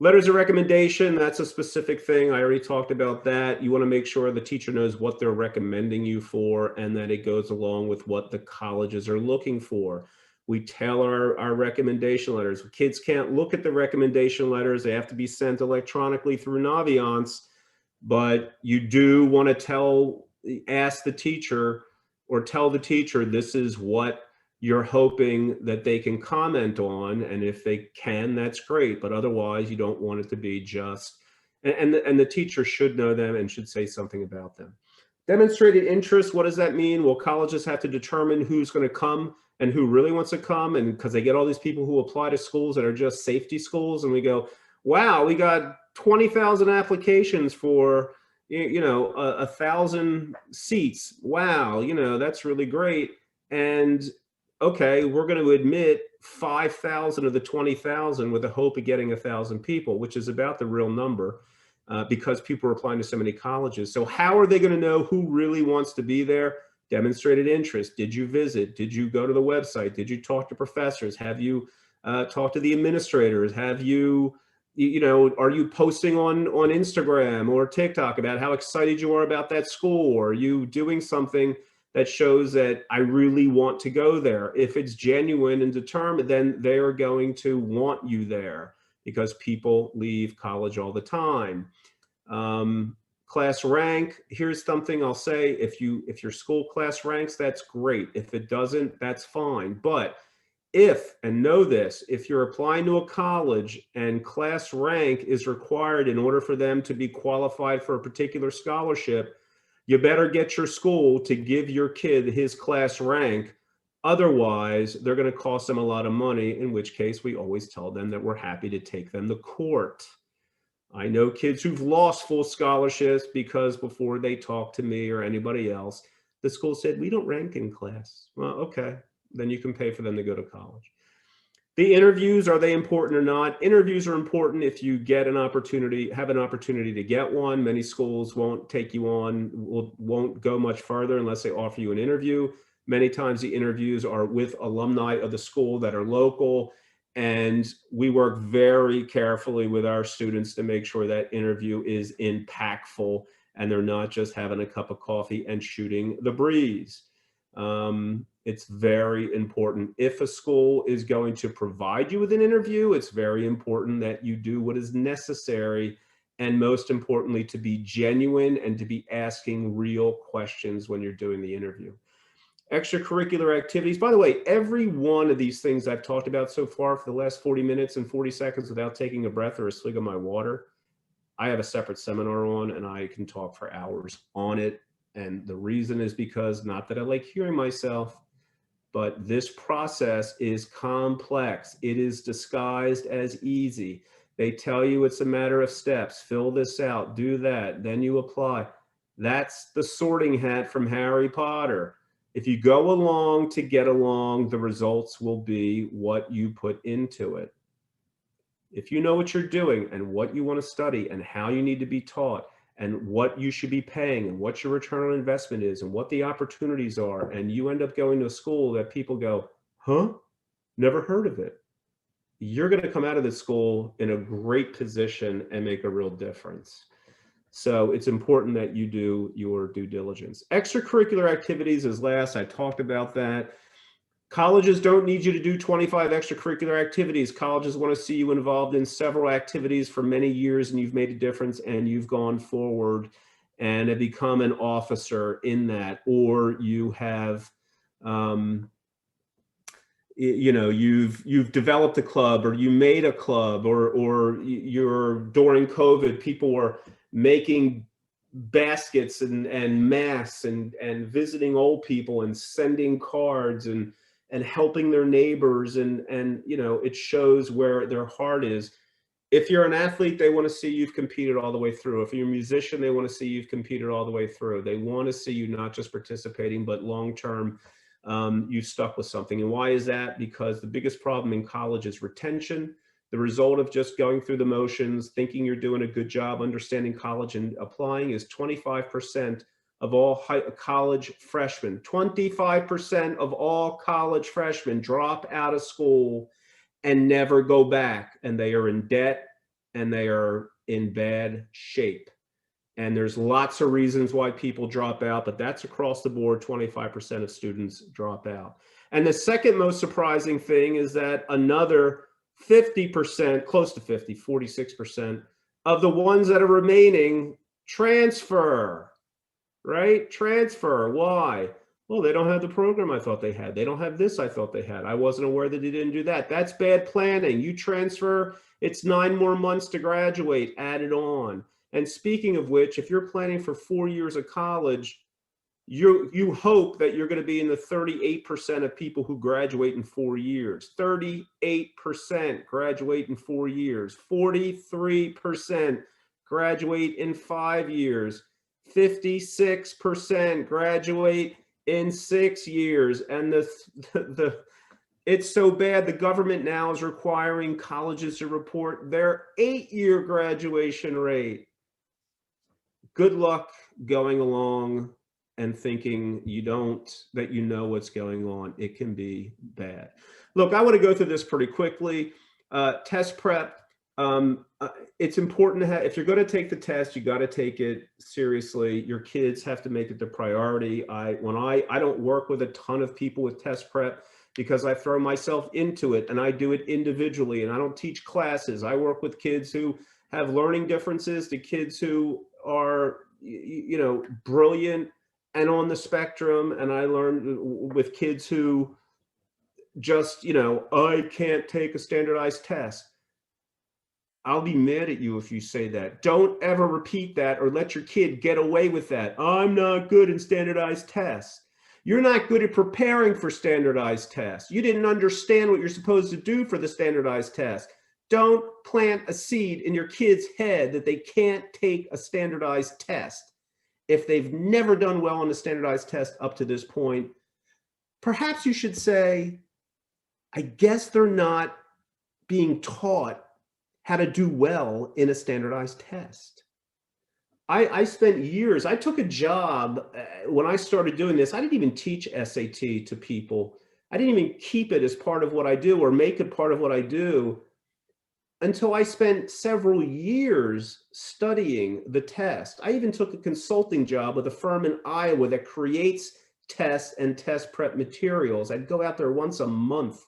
Letters of recommendation, that's a specific thing. I already talked about that. You want to make sure the teacher knows what they're recommending you for and that it goes along with what the colleges are looking for. We tailor our recommendation letters. Kids can't look at the recommendation letters. They have to be sent electronically through Naviance, but you do want to ask the teacher or tell the teacher this is what you're hoping that they can comment on, and if they can, that's great, but otherwise you don't want it to be just, and the teacher should know them and should say something about them. Demonstrated interest, what does that mean? Well, colleges have to determine who's going to come and who really wants to come, and because they get all these people who apply to schools that are just safety schools, and we go, wow, we got 20,000 applications for 1,000 seats. Wow, that's really great. And okay, we're going to admit 5,000 of the 20,000 with the hope of getting 1,000 people, which is about the real number because people are applying to so many colleges. So how are they going to know who really wants to be there? Demonstrated interest. Did you visit? Did you go to the website? Did you talk to professors? Have you talked to the administrators? Have you, are you posting on Instagram or TikTok about how excited you are about that school? Or are you doing something that shows that I really want to go there? If it's genuine and determined, then they are going to want you there because people leave college all the time. Class rank, here's something I'll say. If your school class ranks, that's great. If it doesn't, that's fine. But if, and know this, if you're applying to a college and class rank is required in order for them to be qualified for a particular scholarship, you better get your school to give your kid his class rank. Otherwise, they're going to cost them a lot of money, in which case we always tell them that we're happy to take them to court. I know kids who've lost full scholarships because before they talk to me or anybody else, the school said, we don't rank in class. Well, okay, then you can pay for them to go to college. The interviews, are they important or not? Interviews are important if you get an opportunity, have an opportunity to get one. Many schools won't take you on, won't go much further unless they offer you an interview. Many times the interviews are with alumni of the school that are local, and we work very carefully with our students to make sure that interview is impactful and they're not just having a cup of coffee and shooting the breeze. It's very important. If a school is going to provide you with an interview, it's very important that you do what is necessary, and most importantly, to be genuine and to be asking real questions when you're doing the interview. Extracurricular activities. By the way, every one of these things I've talked about so far for the last 40 minutes and 40 seconds without taking a breath or a swig of my water, I have a separate seminar on, and I can talk for hours on it. And the reason is because, not that I like hearing myself, but this process is complex. It is disguised as easy. They tell you it's a matter of steps. Fill this out, do that, then you apply. That's the sorting hat from Harry Potter. If you go along to get along, the results will be what you put into it. If you know what you're doing and what you want to study and how you need to be taught and what you should be paying and what your return on investment is and what the opportunities are, and you end up going to a school that people go, huh? Never heard of it. You're going to come out of the school in a great position and make a real difference. So it's important that you do your due diligence. Extracurricular activities is last. I talked about that. Colleges don't need you to do 25 extracurricular activities. Colleges want to see you involved in several activities for many years, and you've made a difference, and you've gone forward and have become an officer in that, or you have, you've developed a club, or you made a club, or you're, during COVID, people were making baskets and masks and visiting old people and sending cards and helping their neighbors, and it shows where their heart is. If you're an athlete, they want to see you've competed all the way through. If you're a musician, they want to see you've competed all the way through. They want to see you not just participating, but long-term, you stuck with something. And why is that? Because the biggest problem in college is retention. The result of just going through the motions, thinking you're doing a good job understanding college and applying, is 25% of all college freshmen. 25% of all college freshmen drop out of school and never go back, and they are in debt, and they are in bad shape. And there's lots of reasons why people drop out, but that's across the board. 25% of students drop out. And the second most surprising thing is that another 50%, close to 50, 46% of the ones that are remaining transfer, right? Transfer. Why? Well, they don't have the program I thought they had. They don't have this I thought they had. I wasn't aware that they didn't do that. That's bad planning. You transfer, it's 9 more months to graduate, add it on. And speaking of which, if you're planning for 4 years of college, you hope that you're going to be in the 38% of people who graduate in 4 years. 38% graduate in 4 years. 43% graduate in 5 years. 56% graduate in 6 years. And it's so bad, the government now is requiring colleges to report their 8-year graduation rate. Good luck going along and thinking that you know what's going on. It can be bad. Look, I want to go through this pretty quickly. Test prep. It's important to have, if you're going to take the test, you got to take it seriously. Your kids have to make it the priority. I don't work with a ton of people with test prep because I throw myself into it and I do it individually, and I don't teach classes. I work with kids who have learning differences to kids who are, brilliant and on the spectrum. And I learned with kids who just, I can't take a standardized test. I'll be mad at you if you say that. Don't ever repeat that or let your kid get away with that. I'm not good in standardized tests. You're not good at preparing for standardized tests. You didn't understand what you're supposed to do for the standardized test. Don't plant a seed in your kid's head that they can't take a standardized test. If they've never done well on a standardized test up to this point, perhaps you should say, I guess they're not being taught how to do well in a standardized test. I spent years, I took a job when I started doing this. I didn't even teach SAT to people. I didn't even keep it as part of what I do or make it part of what I do until I spent several years studying the test. I even took a consulting job with a firm in Iowa that creates tests and test prep materials. I'd go out there once a month.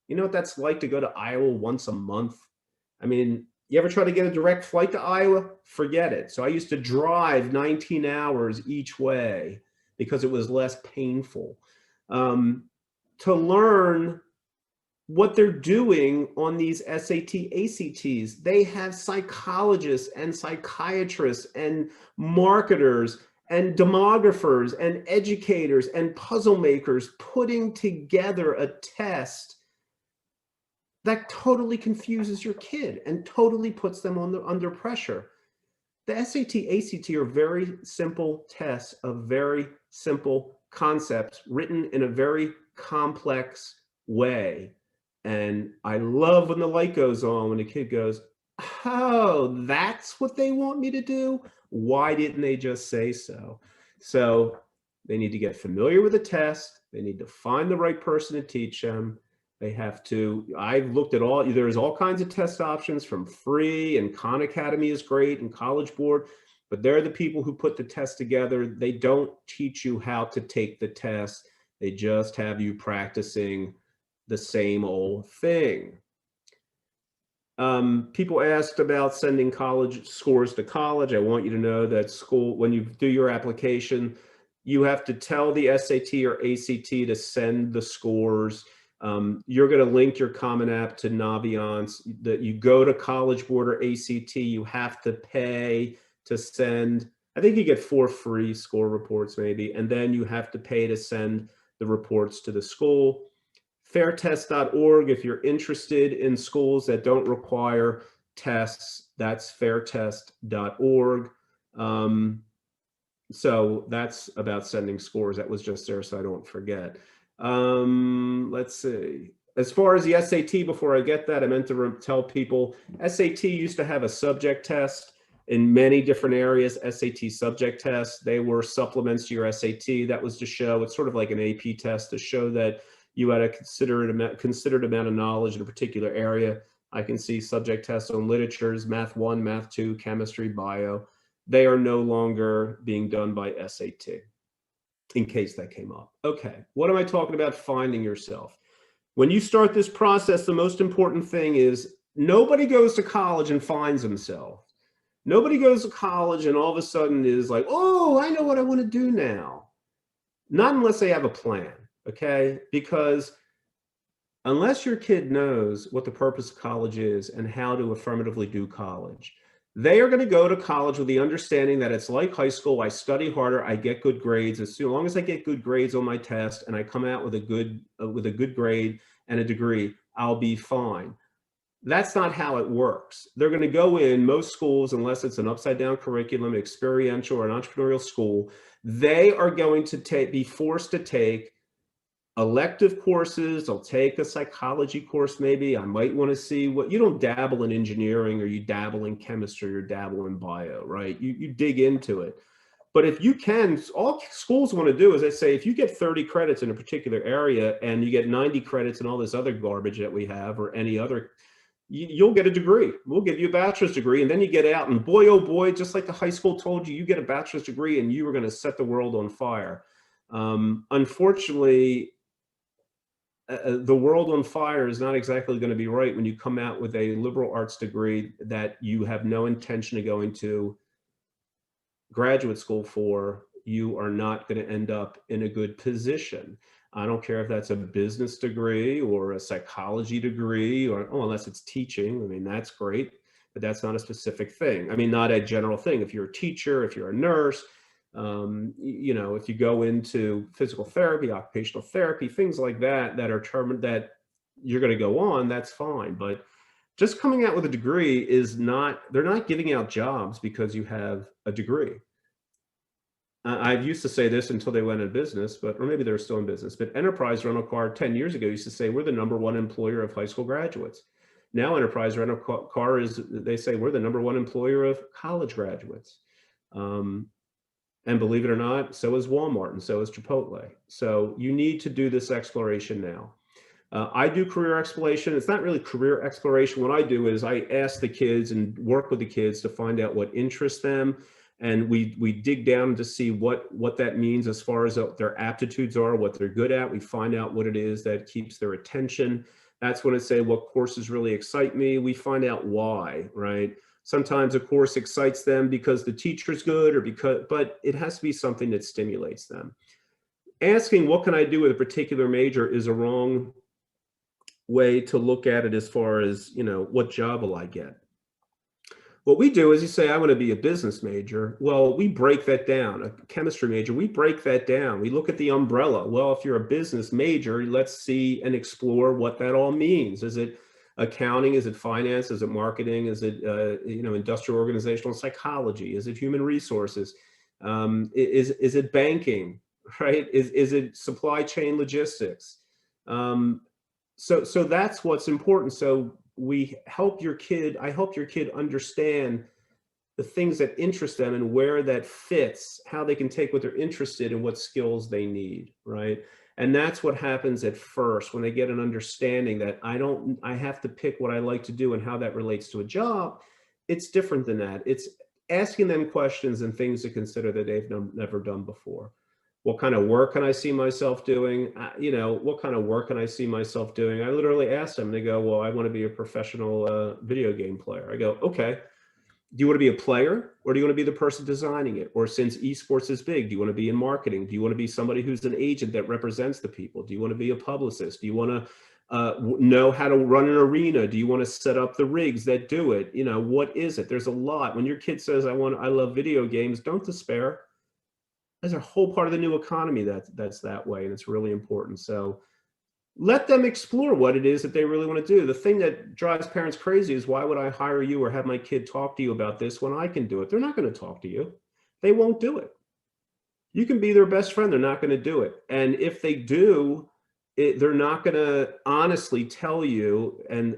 You know what that's like to go to Iowa once a month? I mean, you ever try to get a direct flight to Iowa? Forget it. So I used to drive 19 hours each way because it was less painful to learn what they're doing on these SAT, ACTs. They have psychologists and psychiatrists and marketers and demographers and educators and puzzle makers putting together a test that totally confuses your kid and totally puts them under pressure. The SAT, ACT are very simple tests of very simple concepts written in a very complex way. And I love when the light goes on, when the kid goes, oh, that's what they want me to do? Why didn't they just say so? So they need to get familiar with the test. They need to find the right person to teach them. They have to, I've looked at there's all kinds of test options from free, and Khan Academy is great, and College Board, but they're the people who put the test together. They don't teach you how to take the test. They just have you practicing the same old thing. People asked about sending college scores to college. I want you to know that when you do your application, you have to tell the SAT or ACT to send the scores. You're going to link your Common App to Naviance. That you go to College Board or ACT, you have to pay to send. I think you get 4 free score reports maybe, and then you have to pay to send the reports to the school. Fairtest.org, if you're interested in schools that don't require tests, that's fairtest.org. So that's about sending scores. That was just there so I don't forget. Let's see. As far as the SAT, before I get that, I meant to tell people, SAT used to have a subject test in many different areas, SAT subject tests. They were supplements to your SAT. That was to show, it's sort of like an AP test to show that you had a considered amount of knowledge in a particular area. I can see subject tests on literatures, math 1, math 2, chemistry, bio. They are no longer being done by SAT, in case that came up. Okay, what am I talking about? Finding yourself. When you start this process, the most important thing is nobody goes to college and finds himself. Nobody goes to college and all of a sudden is like, oh, I know what I want to do now. Not unless they have a plan, okay? Because unless your kid knows what the purpose of college is and how to affirmatively do college, they are going to go to college with the understanding that it's like high school. I study harder, I get good grades. As long as I get good grades on my test and I come out with a good grade and a degree, I'll be fine. That's not how it works. They're going to go in most schools, unless it's an upside down curriculum, experiential, or an entrepreneurial school, they are going to be forced to take elective courses. They'll take a psychology course. Maybe I might want to see what, you don't dabble in engineering, or you dabble in chemistry, or dabble in bio, right? You dig into it. But if you can, all schools want to do is they say, if you get 30 credits in a particular area and you get 90 credits in all this other garbage that we have, or any other, you'll get a degree. We'll give you a bachelor's degree, and then you get out, and boy, oh boy, just like the high school told you, you get a bachelor's degree and you are going to set the world on fire. Unfortunately, the world on fire is not exactly going to be right when you come out with a liberal arts degree that you have no intention of going to graduate school for. You are not going to end up in a good position. I don't care if that's a business degree or a psychology degree, or, oh, unless it's teaching. I mean, that's great, but that's not a specific thing. I mean, not a general thing. If you're a teacher, if you're a nurse, you know, if you go into physical therapy, occupational therapy, things like that, that are termed that you're going to go on, that's fine. But just coming out with a degree is not, they're not giving out jobs because you have a degree. I used to say this until they went out of business, or maybe they're still in business, but Enterprise Rental Car 10 years ago used to say, we're the #1 employer of high school graduates. Now Enterprise Rental Car is, they say, we're the #1 employer of college graduates. And believe it or not, so is Walmart, and so is Chipotle. So you need to do this exploration now. I do career exploration. It's not really career exploration. What I do is I ask the kids and work with the kids to find out what interests them. And we dig down to see what that means as far as their aptitudes are, what they're good at. We find out what it is that keeps their attention. That's when I say, what courses really excite me. We find out why, right? Sometimes a course excites them because the teacher's good, or but it has to be something that stimulates them. Asking, what can I do with a particular major, is a wrong way to look at it as far as, you know, what job will I get? What we do is, you say, I want to be a business major. Well, we break that down. A chemistry major, we break that down. We look at the umbrella. Well, if you're a business major, let's see and explore what that all means. Is it accounting? Is it finance? Is it marketing? Is it you know, industrial organizational psychology? Is it human resources? Is it banking? Right? Is it supply chain logistics? So that's what's important. So we help your kid, I help your kid understand the things that interest them and where that fits, how they can take what they're interested in, what skills they need, right? And that's what happens at first, when they get an understanding that I have to pick what I like to do and how that relates to a job. It's different than that. It's asking them questions and things to consider that they've never done before. What kind of work can I see myself doing? You know, what kind of work can I see myself doing? I literally ask them, they go, well, I want to be a professional video game player. I go, okay, do you want to be a player, or do you want to be the person designing it? Or, since esports is big, do you want to be in marketing? Do you want to be somebody who's an agent that represents the people? Do you want to be a publicist? Do you want to know how to run an arena? Do you want to set up the rigs that do it? You know, what is it? There's a lot. When your kid says, I love video games, don't despair. There's a whole part of the new economy that's that way, and it's really important. So let them explore what it is that they really want to do. The thing that drives parents crazy is, why would I hire you or have my kid talk to you about this when I can do it? They're not going to talk to you. They won't do it. You can be their best friend. They're not going to do it. And if they do, they're not going to honestly tell you and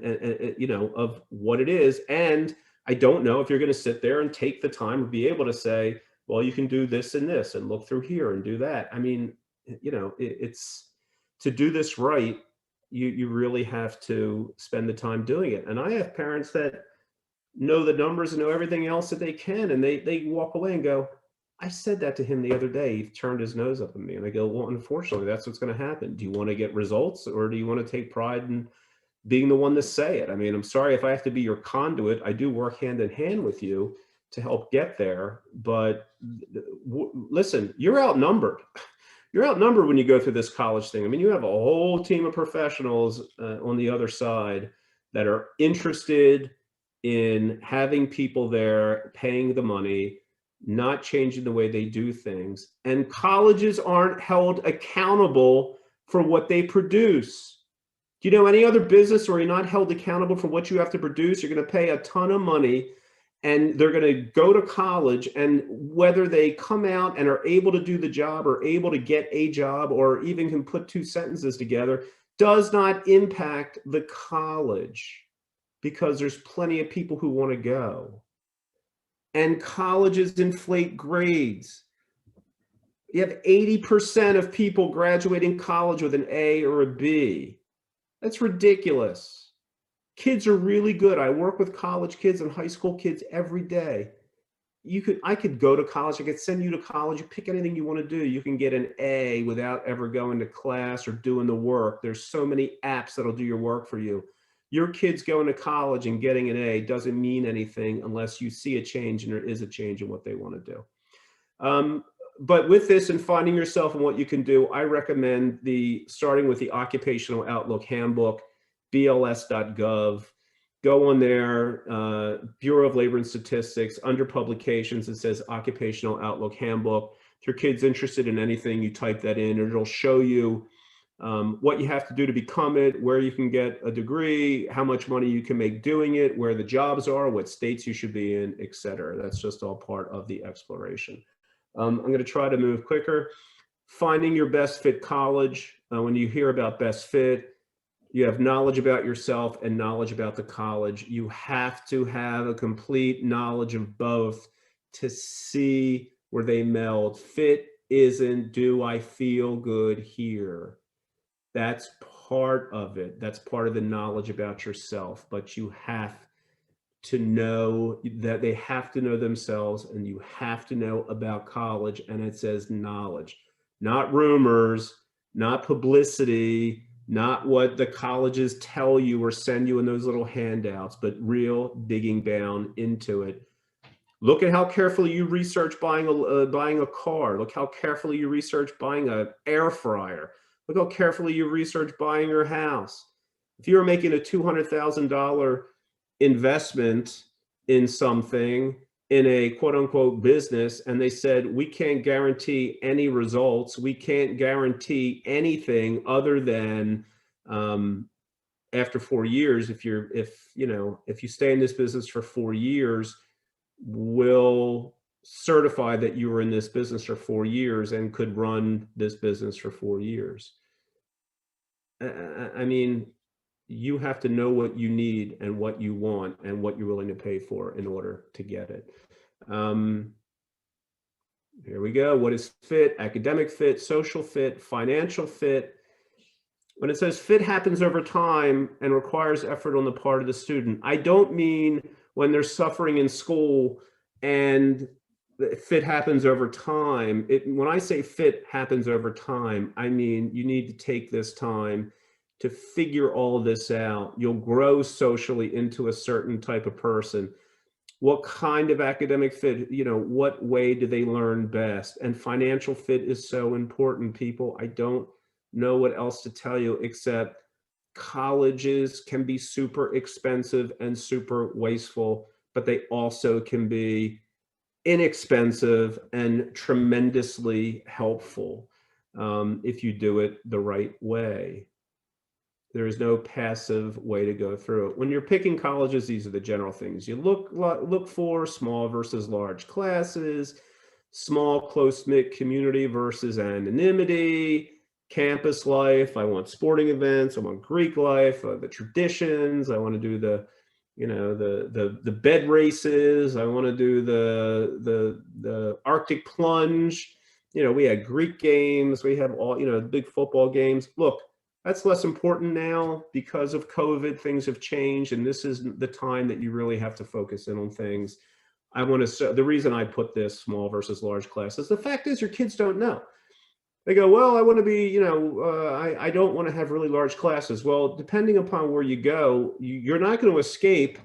you know, of what it is. And I don't know if you're going to sit there and take the time to be able to say, well, you can do this and this, and look through here and do that. I mean, you know, it's to do this right. you really have to spend the time doing it. And I have parents that know the numbers and know everything else that they can, and they walk away and go, I said that to him the other day. He turned his nose up at me. And I go, well, unfortunately, that's what's going to happen. Do you want to get results, or do you want to take pride in being the one to say it? I mean, I'm sorry if I have to be your conduit. I do work hand in hand with you to help get there. But listen, you're outnumbered. You're outnumbered when you go through this college thing. I mean, you have a whole team of professionals on the other side that are interested in having people there, paying the money, not changing the way they do things. And colleges aren't held accountable for what they produce. Do you know any other business where you're not held accountable for what you have to produce? You're going to pay a ton of money, and they're going to go to college, and whether they come out and are able to do the job or able to get a job or even can put two sentences together does not impact the college, because there's plenty of people who want to go. And colleges inflate grades. You have 80% of people graduating college with an A or a B. That's ridiculous. Kids are really good. I work with college kids and high school kids every day. I could go to college. I could send you to college. You pick anything you want to do. You can get an A without ever going to class or doing the work. There's so many apps that'll do your work for you. Your kids going to college and getting an A doesn't mean anything unless you see a change, and there is a change in what they want to do. But with this and finding yourself and what you can do, I recommend starting with the Occupational Outlook Handbook, bls.gov. Go on there, Bureau of Labor and Statistics, under publications, it says Occupational Outlook Handbook. If your kid's interested in anything, you type that in, and it'll show you what you have to do to become it, where you can get a degree, how much money you can make doing it, where the jobs are, what states you should be in, et cetera. That's just all part of the exploration. I'm going to try to move quicker. Finding your best fit college. When you hear about best fit, you have knowledge about yourself and knowledge about the college. You have to have a complete knowledge of both to see where they meld. Fit isn't, do I feel good here? That's part of it. That's part of the knowledge about yourself. But you have to know that they have to know themselves, and you have to know about college. And it says knowledge, not rumors, not publicity, not what the colleges tell you or send you in those little handouts, but real digging down into it. Look at how carefully you research buying a car. Look how carefully you research buying an air fryer. Look how carefully you research buying your house. If you were making a $200,000 investment in something, in a quote unquote business, and they said, we can't guarantee any results, we can't guarantee anything other than after 4 years, if you stay in this business for 4 years, we'll certify that you were in this business for 4 years and could run this business for 4 years. I mean, you have to know what you need and what you want and what you're willing to pay for in order to get it. Here we go. What is fit? Academic fit, social fit, financial fit. When it says fit happens over time and requires effort on the part of the student, I don't mean when they're suffering in school and fit happens over time. When I say fit happens over time, I mean you need to take this time to figure all of this out. You'll grow socially into a certain type of person. What kind of academic fit, what way do they learn best? And financial fit is so important, people. I don't know what else to tell you except colleges can be super expensive and super wasteful, but they also can be inexpensive and tremendously helpful if you do it the right way. There is no passive way to go through it. When you're picking colleges, these are the general things you look for: small versus large classes, small close-knit community versus anonymity, campus life. I want sporting events. I want Greek life, the traditions. I want to do the bed races. I want to do the Arctic plunge. We had Greek games. We have all, big football games. Look, That's less important now because of COVID. Things have changed, and this is the time that you really have to focus in on things. I want to, the reason I put this small versus large classes, the fact is your kids don't know. They go, well, I want to be, I don't want to have really large classes. Well, depending upon where you go, you're not going to escape.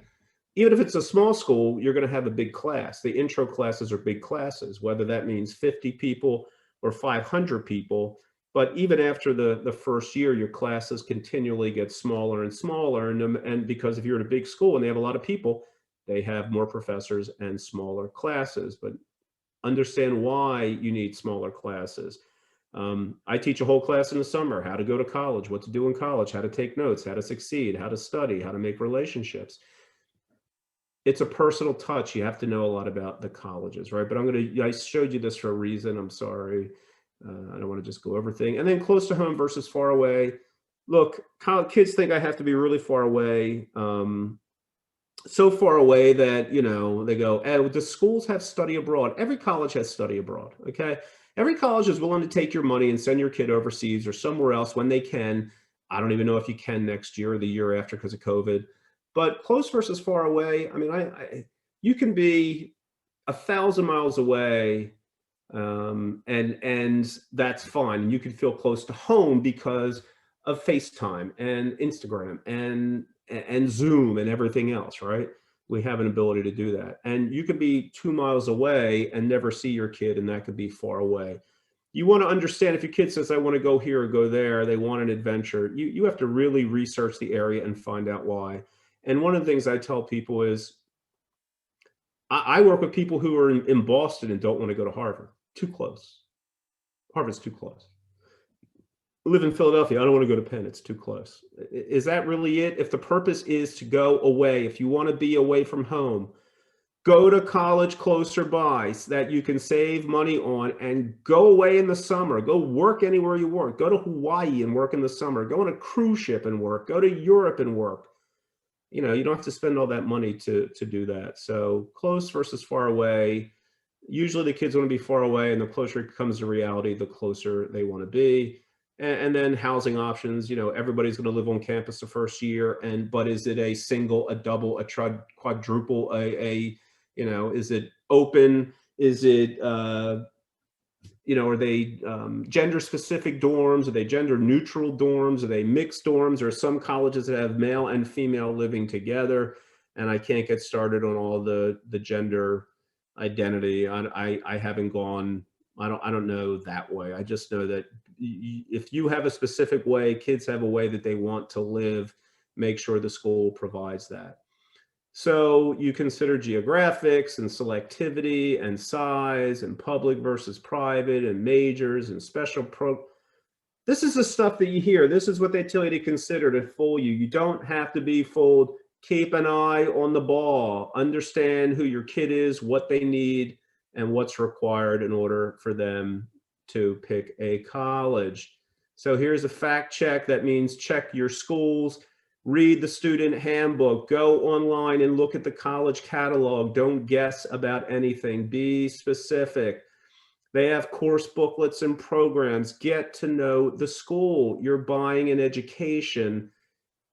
Even if it's a small school, you're going to have a big class. The intro classes are big classes, whether that means 50 people or 500 people. But even after the first year, your classes continually get smaller and smaller. And because if you're at a big school and they have a lot of people, they have more professors and smaller classes. But understand why you need smaller classes. I teach a whole class in the summer, how to go to college, what to do in college, how to take notes, how to succeed, how to study, how to make relationships. It's a personal touch. You have to know a lot about the colleges, right? But I showed you this for a reason. I'm sorry. I don't want to just go over things. And then close to home versus far away. Look, kids think I have to be really far away. So far away that, they go, oh, the schools have study abroad. Every college has study abroad, okay? Every college is willing to take your money and send your kid overseas or somewhere else when they can. I don't even know if you can next year or the year after because of COVID. But close versus far away, I mean, you can be 1,000 miles away, and that's fine. You can feel close to home because of FaceTime and Instagram and Zoom and everything else, right? We have an ability to do that. And you could be 2 miles away and never see your kid, and that could be far away. You want to understand if your kid says, I want to go here or go there, they want an adventure, you have to really research the area and find out why. And one of the things I tell people is, I work with people who are in Boston and don't want to go to Harvard. Too close. Harvard's too close. I live in Philadelphia. I don't want to go to Penn. It's too close. Is that really it? If the purpose is to go away, if you want to be away from home, go to college closer by so that you can save money on and go away in the summer. Go work anywhere you want. Go to Hawaii and work in the summer. Go on a cruise ship and work. Go to Europe and work. You don't have to spend all that money to do that. So close versus far away. Usually the kids want to be far away, and the closer it comes to reality, the closer they want to be. And then housing options, everybody's going to live on campus the first year. But is it a single, a double, a quadruple, is it open? Is it, are they gender specific dorms? Are they gender neutral dorms? Are they mixed dorms? There are some colleges that have male and female living together. And I can't get started on all the gender identity. I haven't gone, I don't know that way. I just know that if you have a specific way, kids have a way that they want to live, make sure the school provides that. So you consider geographics and selectivity and size and public versus private and majors and special This is the stuff that you hear. This is what they tell you to consider to fool you. You don't have to be fooled. Keep an eye on the ball. Understand who your kid is, what they need, and what's required in order for them to pick a college. So here's a fact check. That means check your schools, read the student handbook, go online and look at the college catalog. Don't guess about anything. Be specific. They have course booklets and programs. Get to know the school. You're buying an education.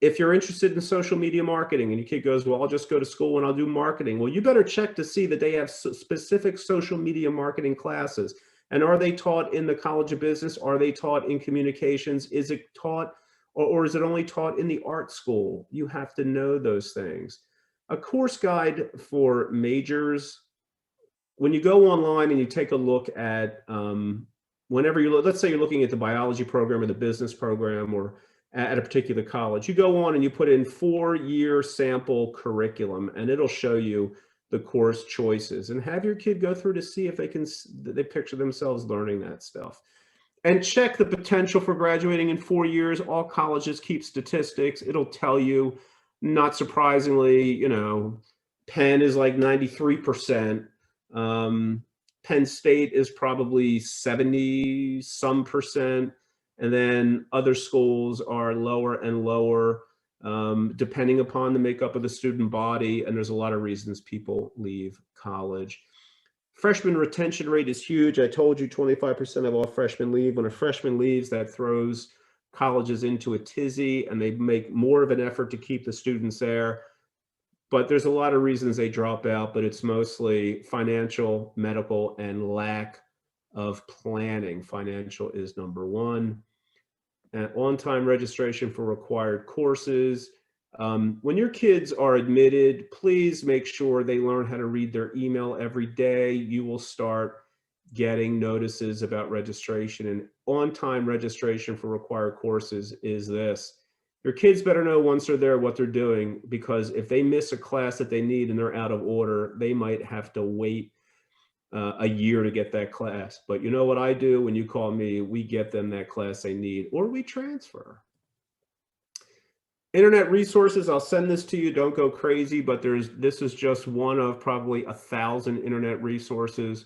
If you're interested in social media marketing and your kid goes, well, I'll just go to school and I'll do marketing. Well, you better check to see that they have specific social media marketing classes. And are they taught in the College of Business? Are they taught in communications? Is it taught, or is it only taught in the art school? You have to know those things. A course guide for majors, when you go online and you take a look at, whenever you look, let's say you're looking at the biology program or the business program or at a particular college, you go on and you put in 4-year sample curriculum, and it'll show you the course choices, and have your kid go through to see if they picture themselves learning that stuff. And check the potential for graduating in 4 years. All colleges keep statistics. It'll tell you, not surprisingly, Penn is like 93%. Penn State is probably 70 some percent. And then other schools are lower and lower, depending upon the makeup of the student body. And there's a lot of reasons people leave college. Freshman retention rate is huge. I told you 25% of all freshmen leave. When a freshman leaves, that throws colleges into a tizzy and they make more of an effort to keep the students there. But there's a lot of reasons they drop out, but it's mostly financial, medical, and lack of planning. Financial is number one. And on-time registration for required courses. When your kids are admitted, please make sure they learn how to read their email every day. You will start getting notices about registration, and on-time registration for required courses is this. Your kids better know once they're there what they're doing, because if they miss a class that they need and they're out of order, they might have to wait a year to get that class. But you know what I do? When you call me, we get them that class they need, or we transfer. Internet resources, I'll send this to you. Don't go crazy, but this is just one of probably 1,000 internet resources.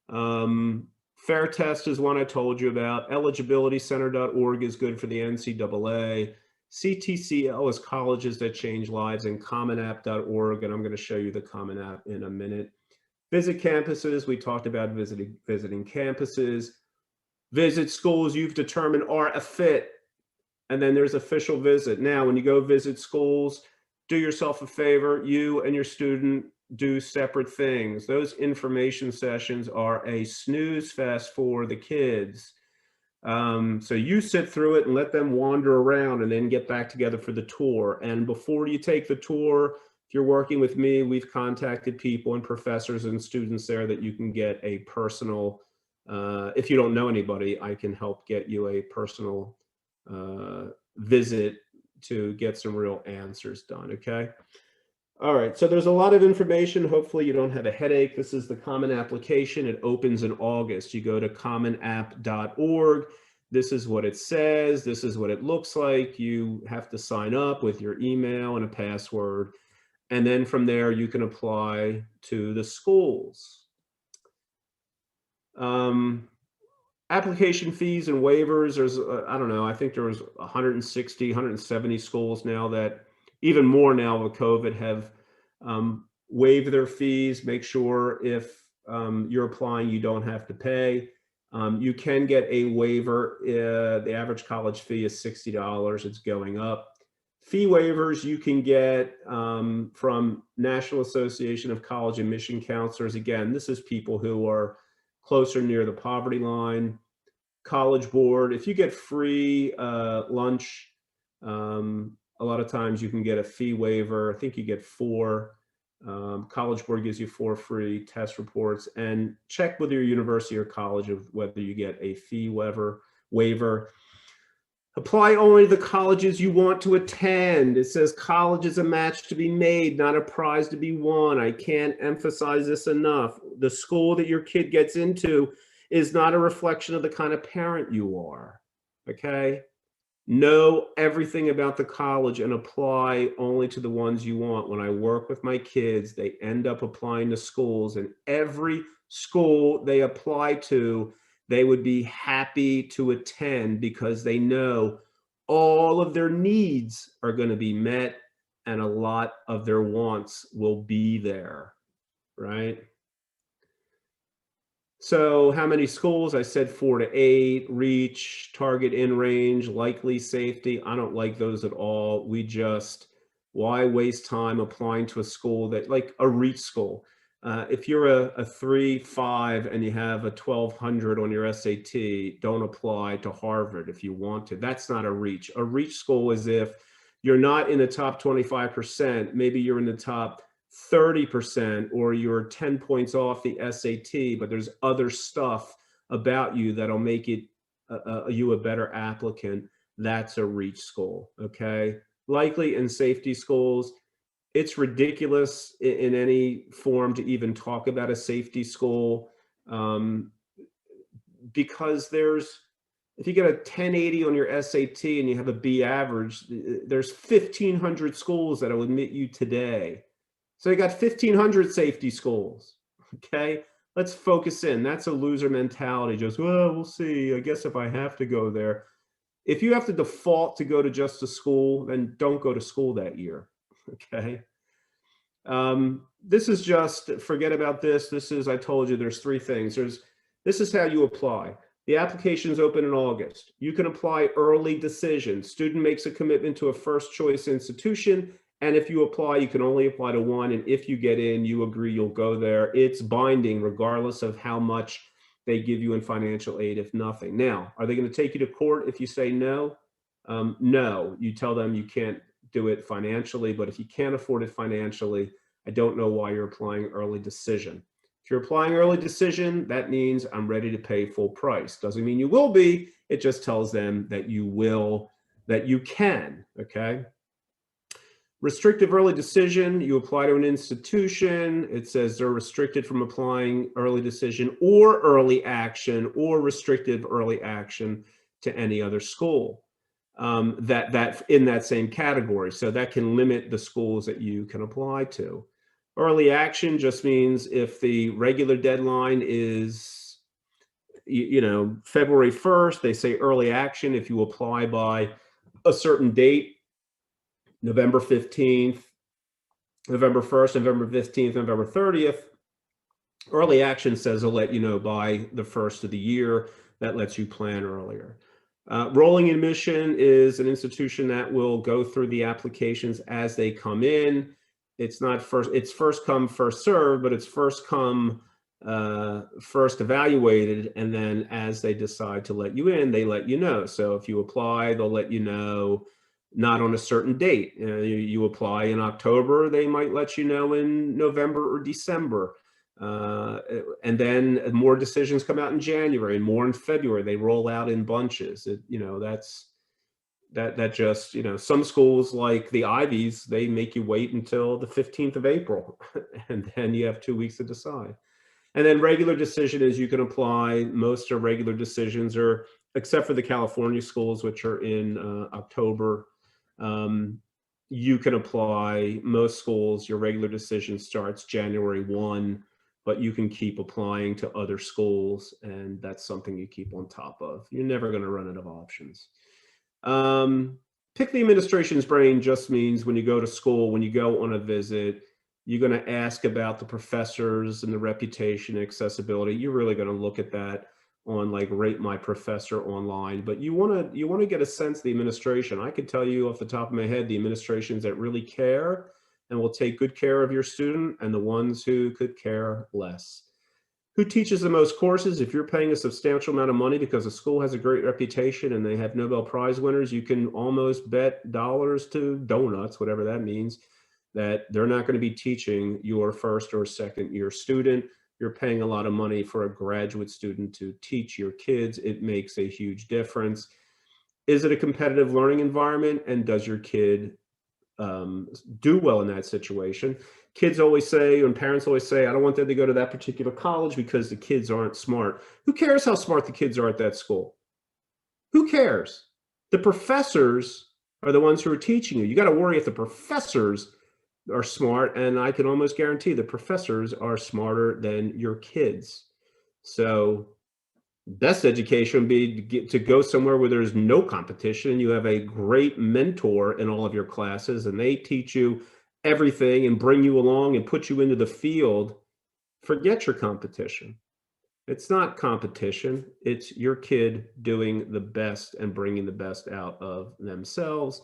Fair Test is one I told you about. Eligibilitycenter.org is good for the NCAA. CTCL is colleges that change lives, and commonapp.org, and I'm going to show you the Common App in a minute. Visit campuses, we talked about visiting campuses. Visit schools you've determined are a fit, and then there's official visit. Now, when you go visit schools, do yourself a favor, you and your student do separate things. Those information sessions are a snooze fest for the kids. So you sit through it and let them wander around and then get back together for the tour. And before you take the tour, if you're working with me, we've contacted people and professors and students there that you can get a personal, if you don't know anybody, I can help get you a personal visit to get some real answers done, okay? All right, so there's a lot of information. Hopefully you don't have a headache. This is the Common application. It opens in August. You go to commonapp.org. This is what it says. This is what it looks like. You have to sign up with your email and a password. And then from there, you can apply to the schools. Application fees and waivers, there's, I don't know, I think there was 160, 170 schools now that, even more now with COVID, have waived their fees. Make sure if you're applying, you don't have to pay. You can get a waiver. The average college fee is $60. It's going up. Fee waivers you can get from National Association of College Admission Counselors. Again, this is people who are closer near the poverty line. College Board, if you get free lunch, a lot of times you can get a fee waiver. I think you get 4. College Board gives you 4 free test reports. And check with your university or college of whether you get a fee waiver. Apply only to the colleges you want to attend. It says college is a match to be made, not a prize to be won. I can't emphasize this enough. The school that your kid gets into is not a reflection of the kind of parent you are, okay? Know everything about the college and apply only to the ones you want. When I work with my kids, they end up applying to schools, and every school they apply to, they would be happy to attend because they know all of their needs are going to be met and a lot of their wants will be there, right? So how many schools? I said 4 to 8, reach, target in range, likely safety. I don't like those at all. Why waste time applying to a school that, like a reach school? If you're a 3.5 and you have a 1200 on your SAT, don't apply to Harvard if you want to. That's not a reach. A reach school is if you're not in the top 25%, maybe you're in the top 30%, or you're 10 points off the SAT, but there's other stuff about you that'll make it you a better applicant. That's a reach school, okay? Likely and safety schools, it's ridiculous in any form to even talk about a safety school, because if you get a 1080 on your SAT and you have a B average, there's 1,500 schools that will admit you today. So you got 1,500 safety schools, okay? Let's focus in. That's a loser mentality. Just, well, we'll see. I guess if I have to go there. If you have to default to go to just a school, then don't go to school that year, okay? This is just, forget about this. This is, I told you, there's 3 things. This is how you apply. The application is open in August. You can apply early decision. Student makes a commitment to a first choice institution. And if you apply, you can only apply to one. And if you get in, you agree you'll go there. It's binding regardless of how much they give you in financial aid, if nothing. Now, are they going to take you to court if you say no? No, you tell them you can't do it financially, but if you can't afford it financially, I don't know why you're applying early decision. If you're applying early decision, that means I'm ready to pay full price. Doesn't mean you will be, it just tells them that you will, that you can, okay? Restrictive early decision, you apply to an institution, it says they're restricted from applying early decision or early action or restrictive early action to any other school that in that same category. So that can limit the schools that you can apply to. Early action just means if the regular deadline is, February 1st, they say early action if you apply by a certain date, November 15th, November 1st, November 15th, November 30th. Early action says they'll let you know by the first of the year. That lets you plan earlier. Rolling admission is an institution that will go through the applications as they come in. It's not first, it's first come, first served, but it's first come, first evaluated. And then as they decide to let you in, they let you know. So if you apply, they'll let you know not on a certain date. You apply in October, they might let you know in November or December. And then more decisions come out in January and more in February. They roll out in bunches. That just, some schools like the Ivies, they make you wait until the 15th of April and then you have 2 weeks to decide. And then regular decision is you can apply. Most of regular decisions are, except for the California schools, which are in October. You can apply. Most schools, your regular decision starts January 1, but you can keep applying to other schools, and that's something you keep on top of. You're never going to run out of options. Pick the administration's brain just means when you go to school, when you go on a visit, you're going to ask about the professors and the reputation, accessibility. You're really going to look at that on like Rate My Professor online, but you want to get a sense of the administration. I could tell you off the top of my head, the administrations that really care and will take good care of your student and the ones who could care less. Who teaches the most courses? If you're paying a substantial amount of money because a school has a great reputation and they have Nobel Prize winners, you can almost bet dollars to donuts, whatever that means, that they're not going to be teaching your first or second year student. You're paying a lot of money for a graduate student to teach your kids. It makes a huge difference. Is it a competitive learning environment? And does your kid do well in that situation? Kids always say, and parents always say, I don't want them to go to that particular college because the kids aren't smart. Who cares how smart the kids are at that school? Who cares? The professors are the ones who are teaching you. You got to worry if the professors are smart, and I can almost guarantee the professors are smarter than your kids. So best education would be to go somewhere where there's no competition. You have a great mentor in all of your classes and they teach you everything and bring you along and put you into the field. Forget your competition. It's not competition. It's your kid doing the best and bringing the best out of themselves.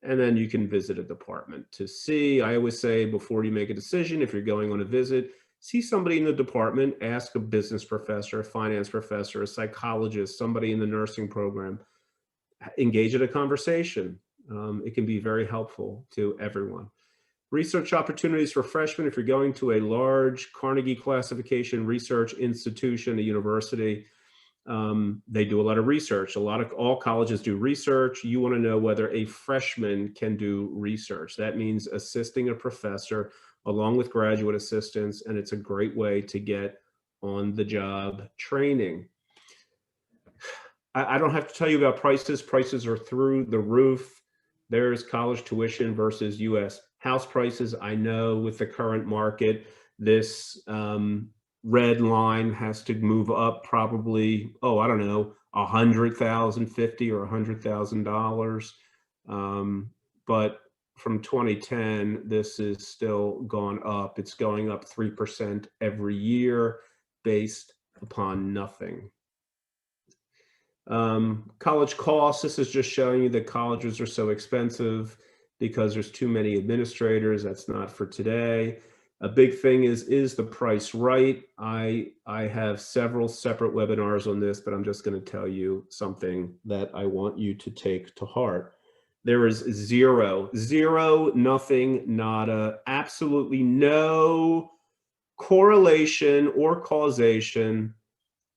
And then you can visit a department to see. I always say before you make a decision, if you're going on a visit, see somebody in the department, ask a business professor, a finance professor, a psychologist, somebody in the nursing program, engage in a conversation. It can be very helpful to everyone. Research opportunities for freshmen. If you're going to a large Carnegie classification research institution, a university, they do a lot of research. All colleges do research. You want to know whether a freshman can do research. That means assisting a professor along with graduate assistants, and it's a great way to get on the job training. I don't have to tell you about prices. Prices are through the roof. There's college tuition versus US house prices. I know with the current market, this red line has to move up probably, I don't know, $100,050 or $100,000. But from 2010, this is still gone up. It's going up 3% every year based upon nothing. College costs, this is just showing you that colleges are so expensive because there's too many administrators. That's not for today. A big thing is the price right? I have several separate webinars on this, but I'm just going to tell you something that I want you to take to heart. There is zero, nothing, nada, absolutely no correlation or causation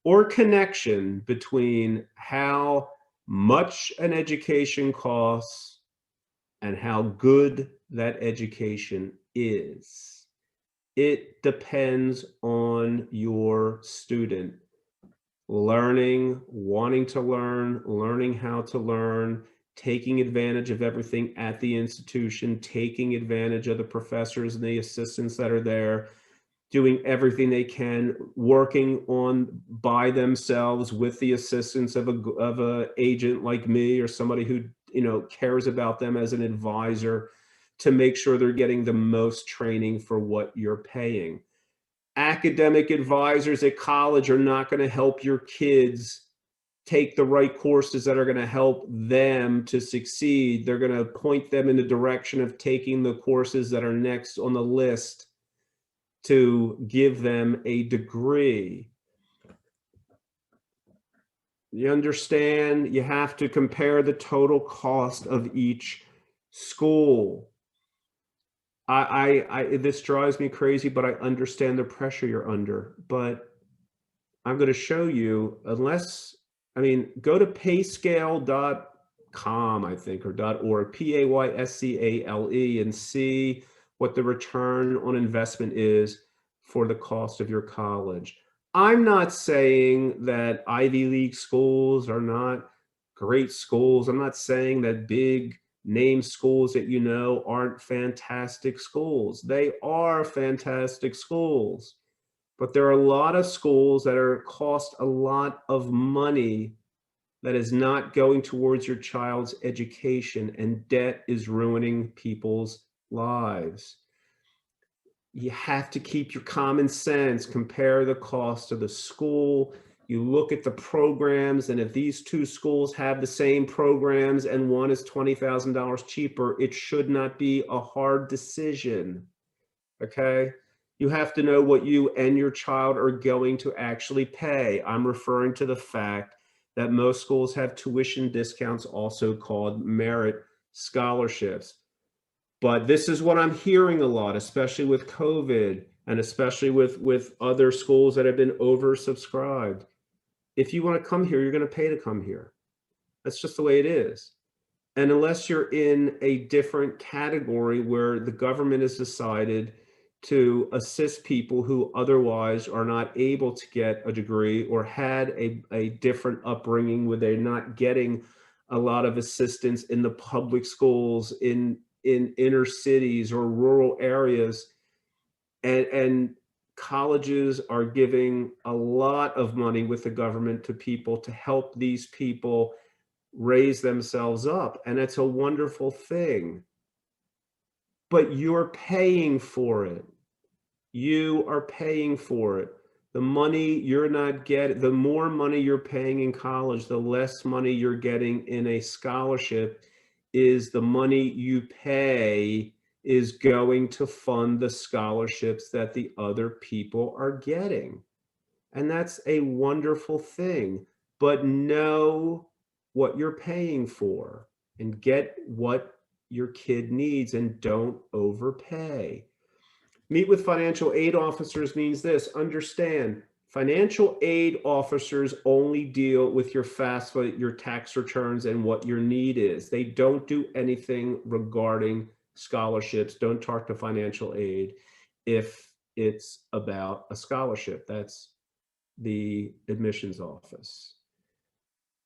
or connection between how much an education costs and how good that education is. It depends on your student learning, wanting to learn, learning how to learn, taking advantage of everything at the institution, taking advantage of the professors and the assistants that are there, doing everything they can, working on by themselves with the assistance of a agent like me or somebody who cares about them as an advisor to make sure they're getting the most training for what you're paying. Academic advisors at college are not going to help your kids take the right courses that are going to help them to succeed. They're going to point them in the direction of taking the courses that are next on the list to give them a degree. You understand? You have to compare the total cost of each school. This drives me crazy, but I understand the pressure you're under. But I'm going to show you, go to payscale.com, I think, or .org, PAYSCALE, and see what the return on investment is for the cost of your college. I'm not saying that Ivy League schools are not great schools. I'm not saying that big name schools that aren't fantastic schools. They are fantastic schools. But there are a lot of schools that cost a lot of money that is not going towards your child's education, and debt is ruining people's lives. You have to keep your common sense, compare the cost of the school. You look at the programs, and if these two schools have the same programs and one is $20,000 cheaper, it should not be a hard decision, okay? You have to know what you and your child are going to actually pay. I'm referring to the fact that most schools have tuition discounts, also called merit scholarships. But this is what I'm hearing a lot, especially with COVID and especially with other schools that have been oversubscribed. If you want to come here, you're going to pay to come here. That's just the way it is. And unless you're in a different category where the government has decided to assist people who otherwise are not able to get a degree or had a different upbringing where they're not getting a lot of assistance in the public schools in inner cities or rural areas, and colleges are giving a lot of money with the government to people to help these people raise themselves up, and it's a wonderful thing. But you're paying for it. You are paying for it. The money you're not getting, the more money you're paying in college, the less money you're getting in a scholarship. Is the money you pay is going to fund the scholarships that the other people are getting. And that's a wonderful thing. But know what you're paying for and get what your kid needs, and don't overpay. Meet with financial aid officers means this. Understand, financial aid officers only deal with your FAFSA, your tax returns, and what your need is. They don't do anything regarding scholarships. Don't talk to financial aid if it's about a scholarship. That's the admissions office.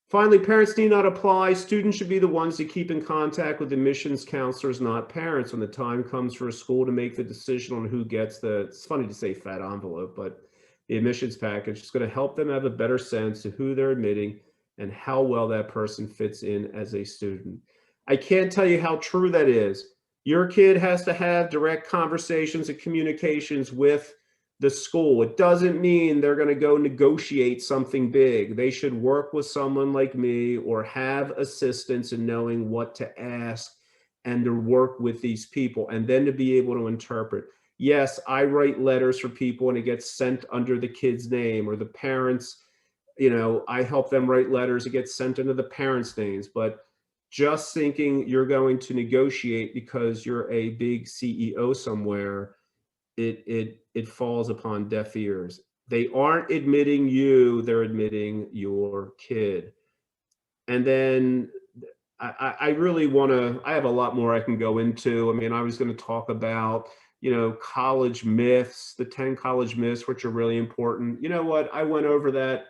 Finally, parents need not apply. Students should be the ones to keep in contact with admissions counselors, not parents, when the time comes for a school to make the decision on who gets it's funny to say fat envelope, but the admissions package is going to help them have a better sense of who they're admitting and how well that person fits in as a student. I can't tell you how true that is. Your kid has to have direct conversations and communications with the school. It doesn't mean they're going to go negotiate something big. They should work with someone like me or have assistance in knowing what to ask and to work with these people and then to be able to interpret. Yes, I write letters for people and it gets sent under the kid's name or the parents, I help them write letters. It gets sent under the parents' names, but just thinking you're going to negotiate because you're a big CEO somewhere, it falls upon deaf ears. They aren't admitting you, they're admitting your kid. And then I really want to, I have a lot more I can go into. I mean, I was going to talk about, college myths, the 10 college myths, which are really important. You know what? I went over that.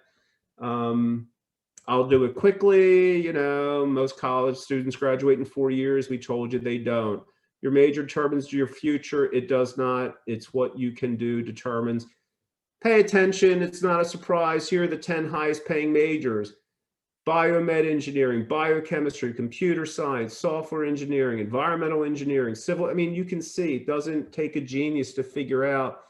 I'll do it quickly. Most college students graduate in 4 years. We told you they don't. Your major determines your future. It does not. It's what you can do determines. Pay attention. It's not a surprise. Here are the 10 highest paying majors: biomed engineering, biochemistry, computer science, software engineering, environmental engineering, civil. I mean, you can see it doesn't take a genius to figure out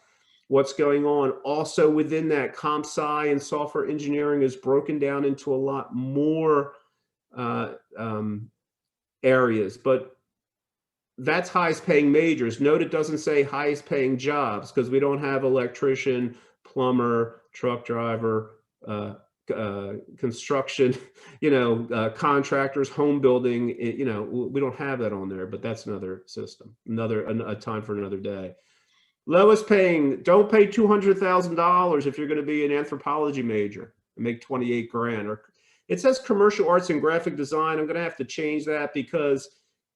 what's going on. Also within that, comp sci and software engineering is broken down into a lot more areas, but that's highest paying majors. Note it doesn't say highest paying jobs because we don't have electrician, plumber, truck driver, construction, contractors, home building. We don't have that on there, but that's another system, a time for another day. Lowest paying, don't pay $200,000 if you're going to be an anthropology major and make 28 grand. Or it says commercial arts and graphic design. I'm going to have to change that because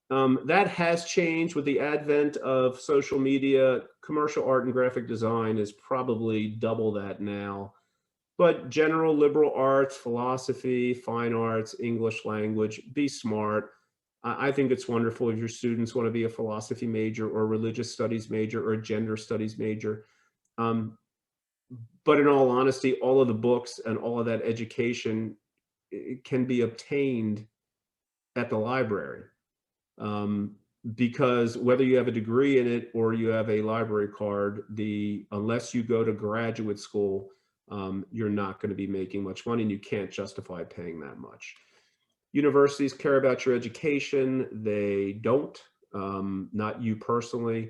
that has changed with the advent of social media. Commercial art and graphic design is probably double that now. But general liberal arts, philosophy, fine arts, English language, be smart. I think it's wonderful if your students want to be a philosophy major or a religious studies major or a gender studies major. But in all honesty, all of the books and all of that education can be obtained at the library. Because whether you have a degree in it or you have a library card, unless you go to graduate school, you're not going to be making much money and you can't justify paying that much. Universities care about your education. They don't, not you personally.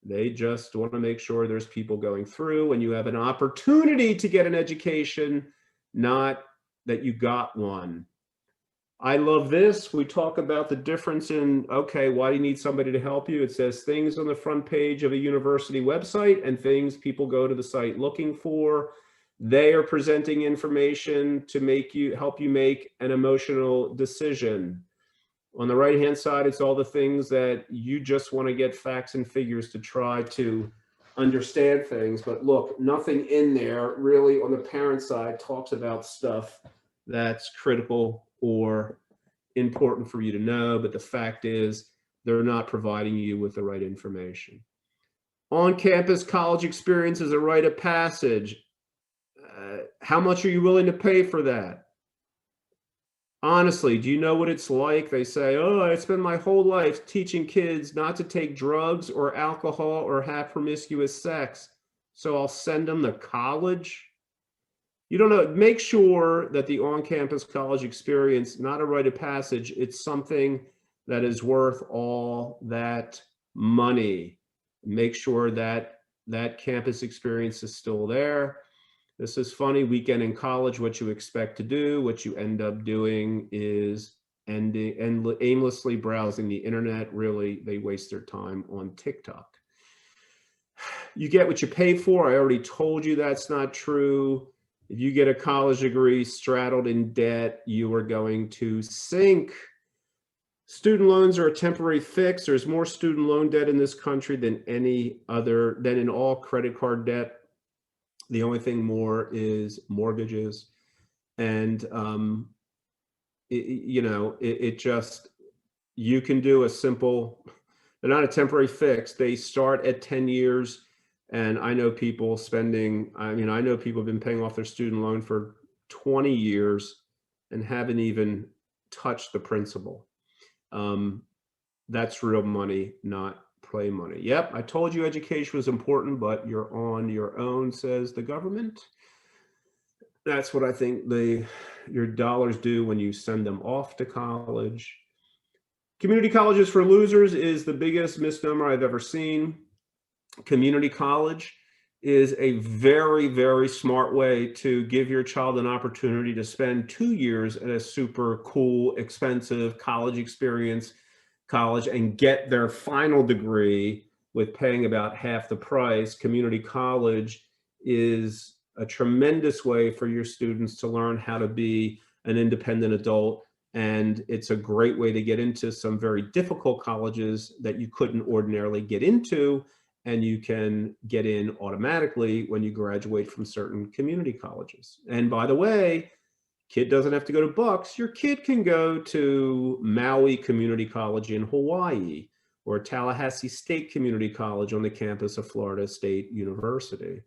They just want to make sure there's people going through and you have an opportunity to get an education, not that you got one. I love this. We talk about the difference in, okay, why do you need somebody to help you? It says things on the front page of a university website and things people go to the site looking for. They are presenting information to help you make an emotional decision. On the right-hand side, it's all the things that you just want to get facts and figures to try to understand things. But look, nothing in there really on the parent side talks about stuff that's critical or important for you to know. But the fact is, they're not providing you with the right information. On-campus college experience is a rite of passage. How much are you willing to pay for that? Honestly, do you know what it's like? They say, oh, I spent my whole life teaching kids not to take drugs or alcohol or have promiscuous sex, so I'll send them to college. You don't know. Make sure that the on-campus college experience, not a rite of passage, it's something that is worth all that money. Make sure that that campus experience is still there. This is funny. Weekend in college, what you expect to do, what you end up doing is aimlessly browsing the internet. Really, they waste their time on TikTok. You get what you pay for. I already told you that's not true. If you get a college degree straddled in debt, you are going to sink. Student loans are a temporary fix. There's more student loan debt in this country than in all credit card debt. The only thing more is mortgages. And, you can do a simple, they're not a temporary fix. They start at 10 years. And I know people I know people have been paying off their student loan for 20 years and haven't even touched the principal. That's real money, not play money. Yep, I told you education was important, but you're on your own, says the government. That's what I think your dollars do when you send them off to college. Community colleges for losers is the biggest misnomer I've ever seen. Community college is a very, very smart way to give your child an opportunity to spend 2 years at a super cool, expensive college experience college and get their final degree with paying about half the price. Community college is a tremendous way for your students to learn how to be an independent adult. And it's a great way to get into some very difficult colleges that you couldn't ordinarily get into, and you can get in automatically when you graduate from certain community colleges. And by the way, kid doesn't have to go to Bucks. Your kid can go to Maui Community College in Hawaii, or Tallahassee State Community College on the campus of Florida State University.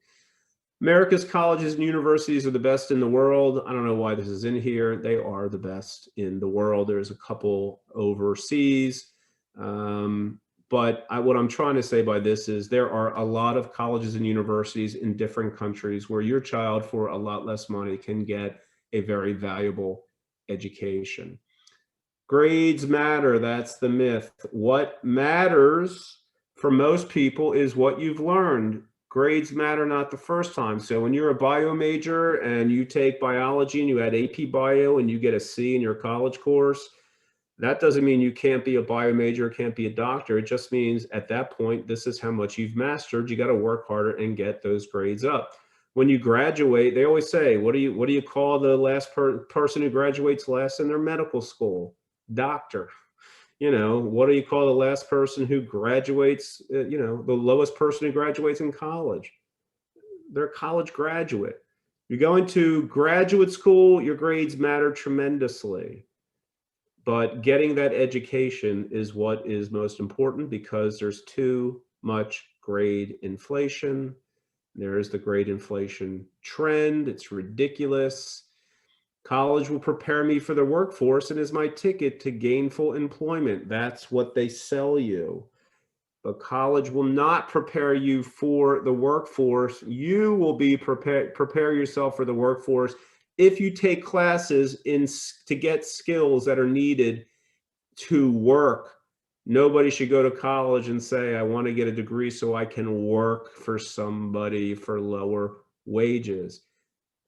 America's colleges and universities are the best in the world. I don't know why this is in here. They are the best in the world. There's a couple overseas. But what I'm trying to say by this is there are a lot of colleges and universities in different countries where your child, for a lot less money, can get a very valuable education. Grades matter. That's the myth. What matters for most people is what you've learned. Grades matter not the first time. So when you're a bio major and you take biology and you had AP bio and you get a C in your college course, that doesn't mean you can't be a bio major, can't be a doctor. It just means at that point, this is how much you've mastered. You got to work harder and get those grades up. When you graduate, they always say, what do you call the last person who graduates last in their medical school? Doctor. What do you call the last person who graduates, the lowest person who graduates in college? They're a college graduate. You're going to graduate school, your grades matter tremendously. But getting that education is what is most important, because there's too much grade inflation. There is the grade inflation trend. It's ridiculous. College will prepare me for the workforce and is my ticket to gainful employment. That's what they sell you. But college will not prepare you for the workforce. You will be prepare yourself for the workforce if you take classes to get skills that are needed to work. Nobody should go to college and say, I want to get a degree so I can work for somebody for lower wages.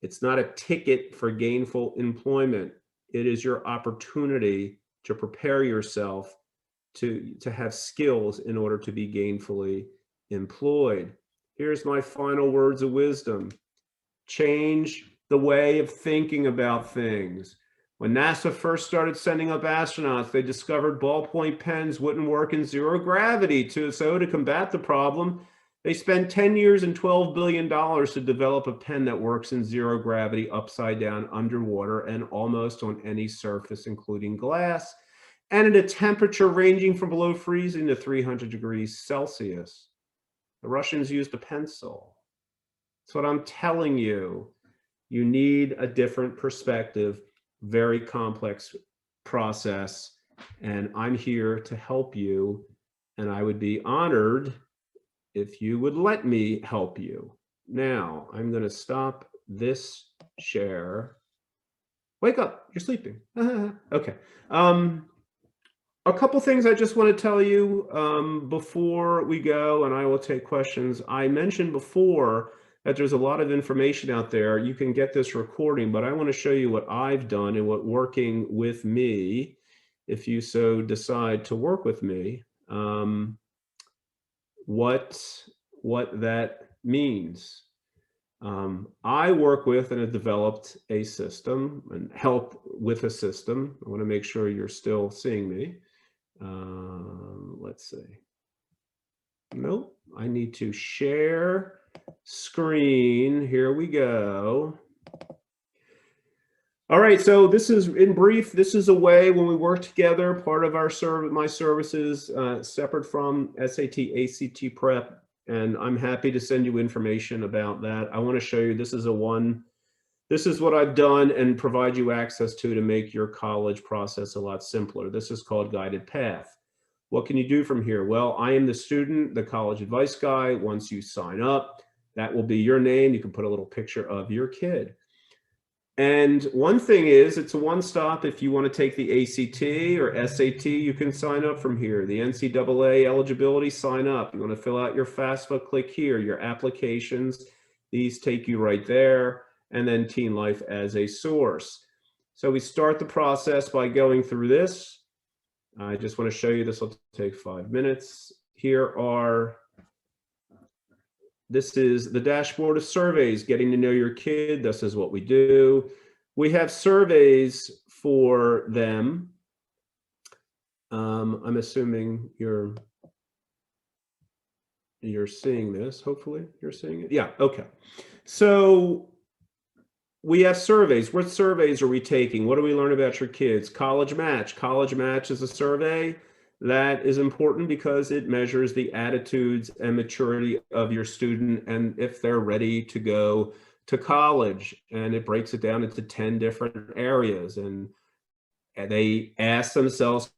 It's not a ticket for gainful employment. It is your opportunity to prepare yourself to have skills in order to be gainfully employed. Here's my final words of wisdom. Change the way of thinking about things. When NASA first started sending up astronauts, they discovered ballpoint pens wouldn't work in zero gravity. So to combat the problem, they spent 10 years and $12 billion to develop a pen that works in zero gravity, upside down, underwater, and almost on any surface, including glass, and at a temperature ranging from below freezing to 300 degrees Celsius. The Russians used a pencil. That's what I'm telling you. You need a different perspective, very complex process, and I'm here to help you, and I would be honored if you would let me help you. Now, I'm going to stop this share. Wake up, you're sleeping. Okay. A couple things I just want to tell you before we go, and I will take questions. I mentioned before that there's a lot of information out there. You can get this recording, but I want to show you what I've done and what working with me, if you so decide to work with me, what that means. I work with and have developed a system and help with a system. I want to make sure you're still seeing me. Let's see. Nope, I need to share screen. Here we go. All right, so this is, in brief, this is a way when we work together, part of our my services, separate from SAT, ACT prep, and I'm happy to send you information about that. I want to show you, this is what I've done and provide you access to make your college process a lot simpler. This is called Guided Path. What can you do from here? Well, I am the student, the college advice guy. Once you sign up, that will be your name. You can put a little picture of your kid. And one thing is, it's a one-stop. If you want to take the ACT or SAT, you can sign up from here. The NCAA eligibility, sign up. You want to fill out your FAFSA, click here. Your applications, these take you right there. And then Teen Life as a source. So we start the process by going through this. I just want to show you, this will take 5 minutes. This is the dashboard of surveys, getting to know your kid. This is what we do. We have surveys for them. I'm assuming you're seeing this. Hopefully you're seeing it. Yeah, okay. So we have surveys. What surveys are we taking? What do we learn about your kids? College Match. College Match is a survey that is important because it measures the attitudes and maturity of your student and if they're ready to go to college. And it breaks it down into 10 different areas. And they ask themselves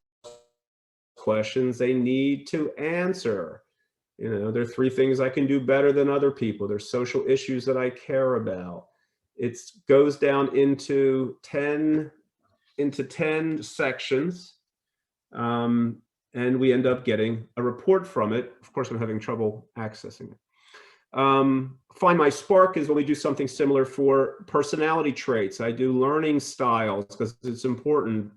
questions they need to answer. You know, there are 3 things I can do better than other people. There's social issues that I care about. It goes down into 10 sections. And we end up getting a report from it. Of course, I'm having trouble accessing it. Find My Spark is when we do something similar for personality traits. I do learning styles because it's important.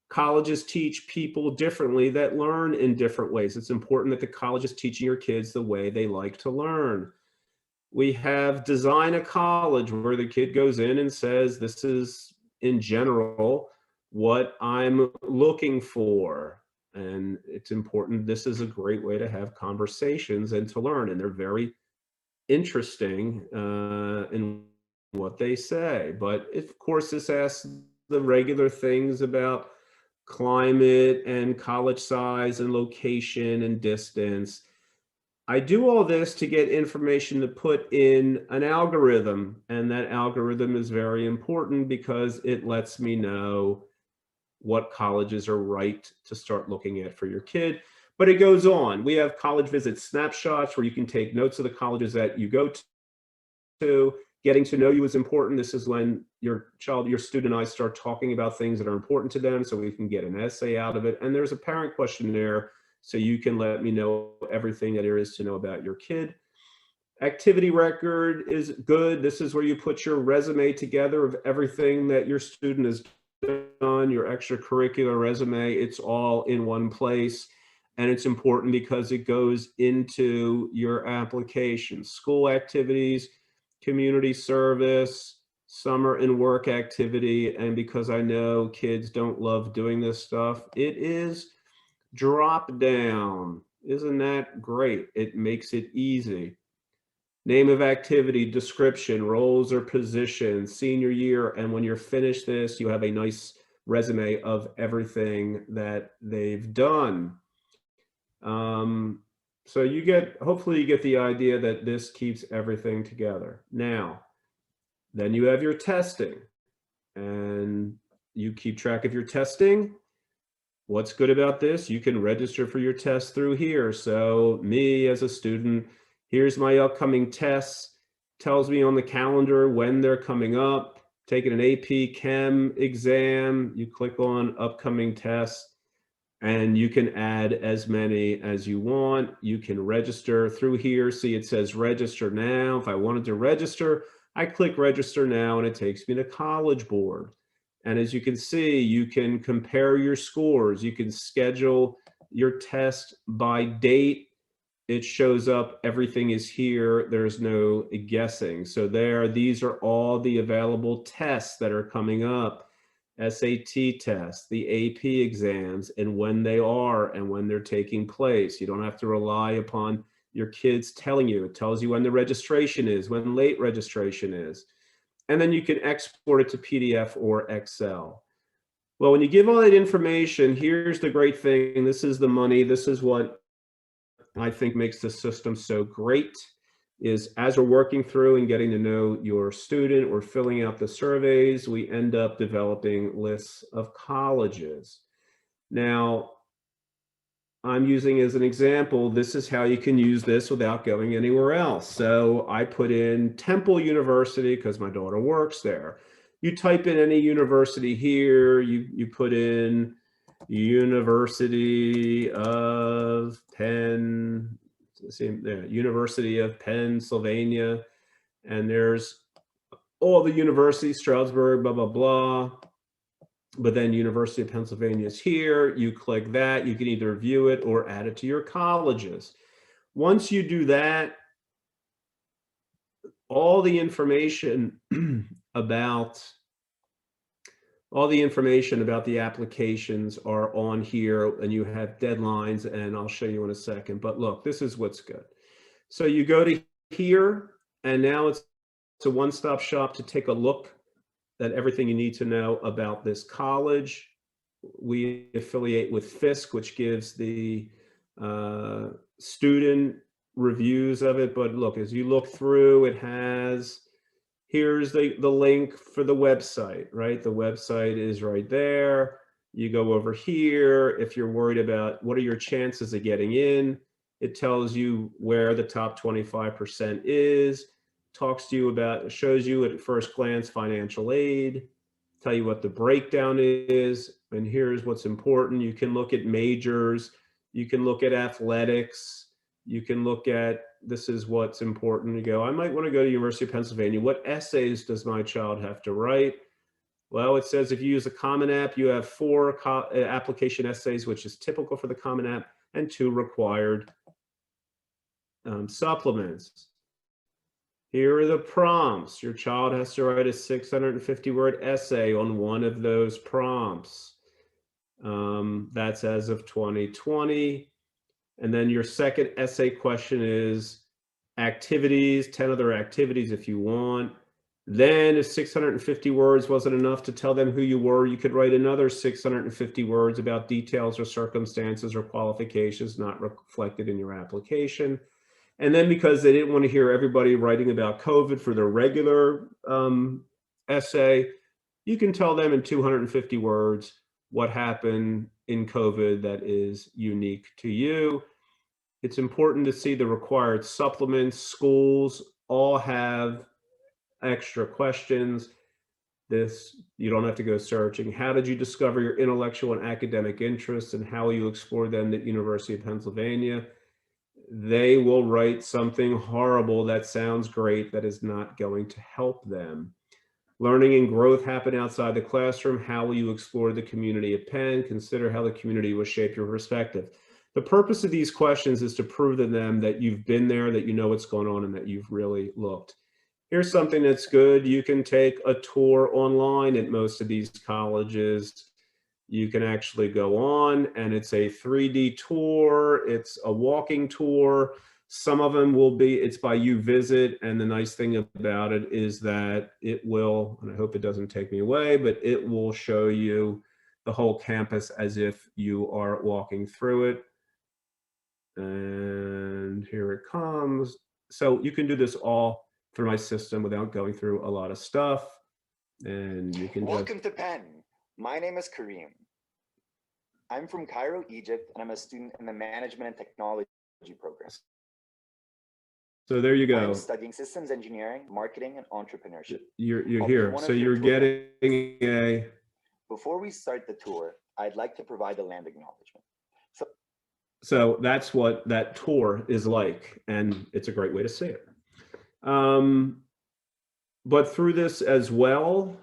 Colleges teach people differently that learn in different ways. It's important that the college is teaching your kids the way they like to learn. We have Design a College, where the kid goes in and says, this is, in general, what I'm looking for. And it's important. This is a great way to have conversations and to learn. And they're very interesting in what they say. But of course, this asks the regular things about climate and college size and location and distance. I do all this to get information to put in an algorithm. And that algorithm is very important because it lets me know what colleges are right to start looking at for your kid. But it goes on. We have college visit snapshots where you can take notes of the colleges that you go to. Getting to know you is important. This is when your student and I start talking about things that are important to them so we can get an essay out of it. And there's a parent questionnaire so you can let me know everything that there is to know about your kid. Activity record is good. This is where you put your resume together of everything that your student has done, your extracurricular resume. It's all in one place. And it's important because it goes into your application. School activities, community service, summer and work activity. And because I know kids don't love doing this stuff, it is drop down. Isn't that great? It makes it easy. Name of activity, description, roles or positions, senior year. And when you're finished this, you have a nice resume of everything that they've done. So hopefully you get the idea that this keeps everything together. Now, then you have your testing and you keep track of your testing. What's good about this? You can register for your test through here. So me as a student, here's my upcoming tests, tells me on the calendar when they're coming up. Taking an AP Chem exam, you click on upcoming tests and you can add as many as you want. You can register through here. See, it says register now. If I wanted to register, I click register now and it takes me to College Board. And as you can see, you can compare your scores. You can schedule your test by date. It shows up, everything is here. There's no guessing. So these are all the available tests that are coming up. SAT tests, the AP exams, and when they are and when they're taking place. You don't have to rely upon your kids telling you. It tells you when the registration is, when late registration is. And then you can export it to PDF or Excel. Well, when you give all that information, here's the great thing. This is the money. This is what I think makes the system so great, is as we're working through and getting to know your student or filling out the surveys, we end up developing lists of colleges. Now, I'm using as an example, this is how you can use this without going anywhere else. So I put in Temple University because my daughter works there. You type in any university here, you put in University of Penn, same there, University of Pennsylvania, and there's all the universities, Stroudsburg, blah, blah, blah. But then University of Pennsylvania is here. You click that. You can either view it or add it to your colleges. Once you do that, all the information about the applications are on here, and you have deadlines, and I'll show you in a second. But look, this is what's good. So you go to here, and now it's a one-stop shop to take a look at everything you need to know about this college. We affiliate with Fisk, which gives the student reviews of it. But look, as you look through, it has, here's the link for the website, right? The website is right there. You go over here. If you're worried about what are your chances of getting in, it tells you where the top 25% is, talks to you about, shows you at first glance financial aid, tell you what the breakdown is. And here's what's important. You can look at majors. You can look at athletics. You can look at, this is what's important. You go, I might want to go to University of Pennsylvania. What essays does my child have to write? Well, it says if you use a Common App, you have 4 application essays, which is typical for the Common App, and 2 required supplements. Here are the prompts. Your child has to write a 650-word essay on one of those prompts. That's as of 2020. And then your second essay question is activities, 10 other activities if you want. Then if 650 words wasn't enough to tell them who you were, you could write another 650 words about details or circumstances or qualifications not reflected in your application. And then because they didn't want to hear everybody writing about COVID for their regular essay, you can tell them in 250 words what happened in COVID that is unique to you. It's important to see the required supplements. Schools all have extra questions. This, you don't have to go searching. How did you discover your intellectual and academic interests, and how will you explore them at University of Pennsylvania? They will write something horrible that sounds great that is not going to help them. Learning and growth happen outside the classroom. How will you explore the community at Penn? Consider how the community will shape your perspective. The purpose of these questions is to prove to them that you've been there, that you know what's going on, and that you've really looked. Here's something that's good. You can take a tour online at most of these colleges. You can actually go on, and it's a 3D tour. It's a walking tour. Some of them will be, it's by you visit. And the nice thing about it is that it will, and I hope it doesn't take me away, but it will show you the whole campus as if you are walking through it. And here it comes. So you can do this all through my system without going through a lot of stuff. And you can Welcome to Penn. My name is Kareem. I'm from Cairo, Egypt, and I'm a student in the Management and Technology program. So there you go. I'm studying systems engineering, marketing, and entrepreneurship. You're here. So you're getting a... Before we start the tour, I'd like to provide a land acknowledgement. So that's what that tour is like, and it's a great way to see it. But through this as well,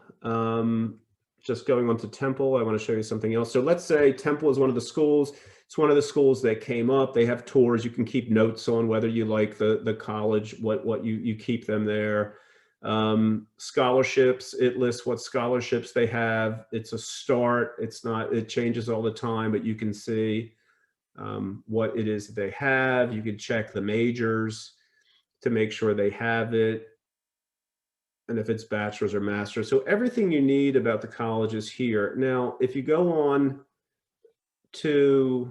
just going on to Temple, I want to show you something else. So let's say Temple is one of the schools. It's one of the schools that came up. They have tours. You can keep notes on whether you like the college, what you keep them there. Scholarships, it lists what scholarships they have. It's a start. It's not, it changes all the time, but you can see what it is that they have. You can check the majors to make sure they have it. And if it's bachelor's or master's. So everything you need about the college is here. Now, if you go on to,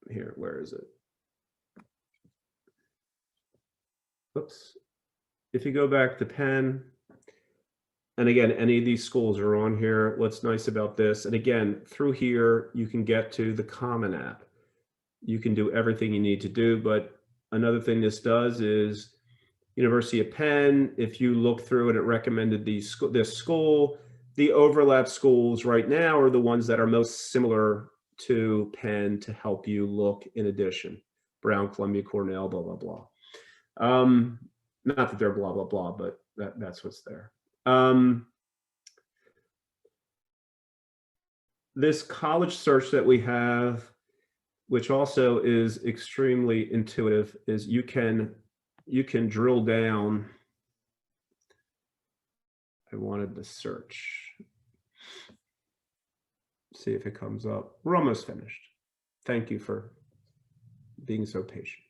here, where is it? Oops. If you go back to Penn, And again, any of these schools are on here. What's nice about this, and again, through here, you can get to the Common App. You can do everything you need to do, but another thing this does is University of Penn, if you look through and it recommended this school, the overlap schools right now are the ones that are most similar to Penn to help you look in addition. Brown, Columbia, Cornell, blah, blah, blah. Not that they're blah, blah, blah, but that's what's there. This college search that we have, which also is extremely intuitive, is you can drill down. I wanted to search. See if it comes up. We're almost finished. Thank you for being so patient.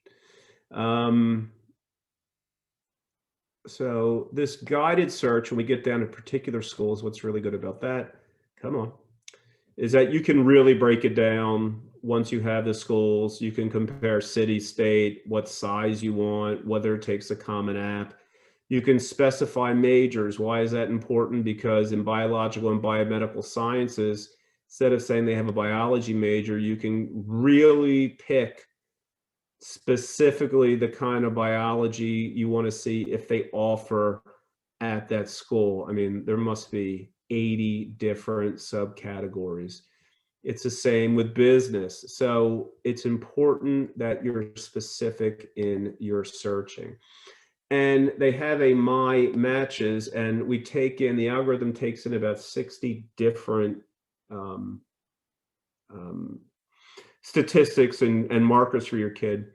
So this guided search, when we get down to particular schools, what's really good about that, come on, is that you can really break it down. Once you have the schools, you can compare city, state, what size you want, whether it takes a Common App. You can specify majors. Why is that important? Because in biological and biomedical sciences, instead of saying they have a biology major, you can really pick specifically the kind of biology you want to see if they offer at that school. I mean, there must be 80 different subcategories. It's the same with business. So it's important that you're specific in your searching. And they have a my matches, and we take in, the algorithm takes in about 60 different statistics and markers for your kid.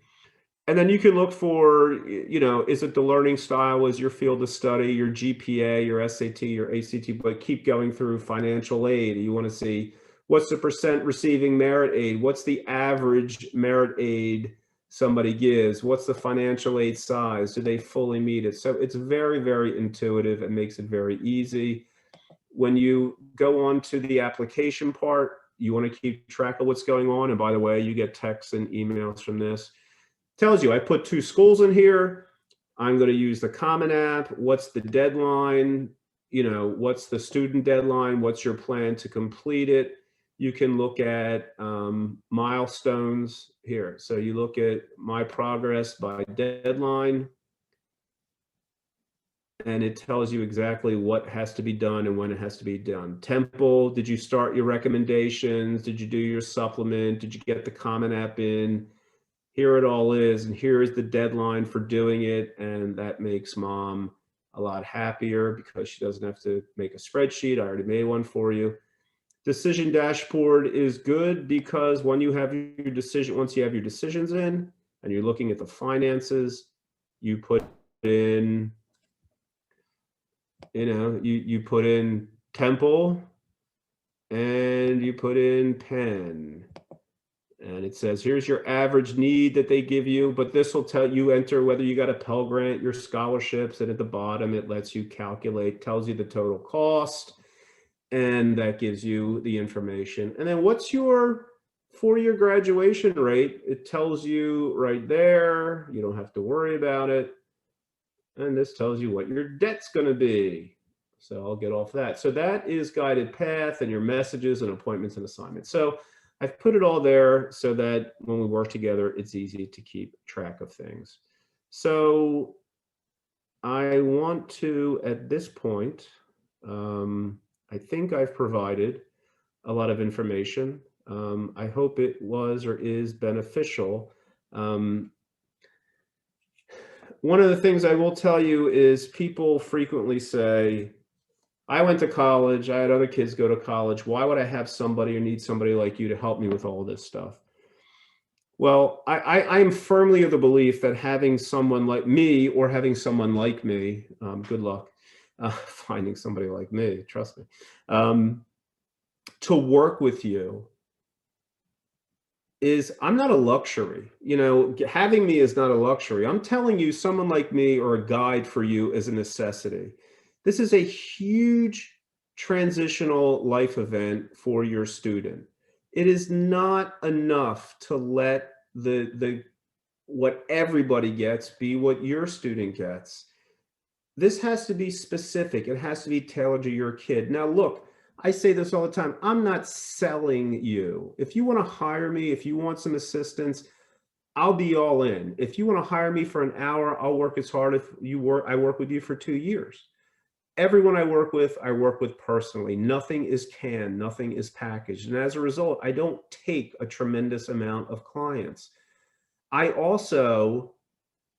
And then you can look for, is it the learning style, is your field of study, your GPA, your SAT, your ACT, but keep going through financial aid. You want to see what's the percent receiving merit aid? What's the average merit aid somebody gives? What's the financial aid size? Do they fully meet it? So it's very, very intuitive and makes it very easy. When you go on to the application part, you want to keep track of what's going on. And by the way, you get texts and emails from this. Tells you, I put 2 schools in here. I'm going to use the Common App. What's the deadline? What's the student deadline? What's your plan to complete it? You can look at milestones here. So you look at my progress by deadline, and it tells you exactly what has to be done and when it has to be done. Temple, did you start your recommendations? Did you do your supplement? Did you get the Common App in? Here it all is, and here is the deadline for doing it, and that makes mom a lot happier because she doesn't have to make a spreadsheet. I already made one for you. Decision dashboard is good because once you have your decisions in and you're looking at the finances, you put in, you put in Temple and you put in Penn. And it says, here's your average need that they give you, but this will tell you enter whether you got a Pell Grant, your scholarships, and at the bottom, it lets you calculate, tells you the total cost, and that gives you the information. And then what's your 4-year graduation rate? It tells you right there, you don't have to worry about it. And this tells you what your debt's gonna be. So I'll get off that. So that is guided path and your messages and appointments and assignments. So I've put it all there so that when we work together, it's easy to keep track of things. So I want to, at this point, I think I've provided a lot of information. I hope it was or is beneficial. One of the things I will tell you is people frequently say, I went to college, I had other kids go to college. Why would I have somebody or need somebody like you to help me with all this stuff? Well, I am firmly of the belief that having someone like me or having someone like me, good luck finding somebody like me, trust me, to work with you I'm not a luxury. Having me is not a luxury. I'm telling you, someone like me or a guide for you is a necessity. This is a huge transitional life event for your student. It is not enough to let what everybody gets be what your student gets. this has to be specific. It has to be tailored to your kid. Now, look, I say this all the time. I'm not selling you. If you want to hire me, if you want some assistance, I'll be all in. If you want to hire me for an hour, I'll work as hard. If you work, I work with you for 2 years. Everyone I work with personally. Nothing is canned, nothing is packaged. And as a result, I don't take a tremendous amount of clients. I also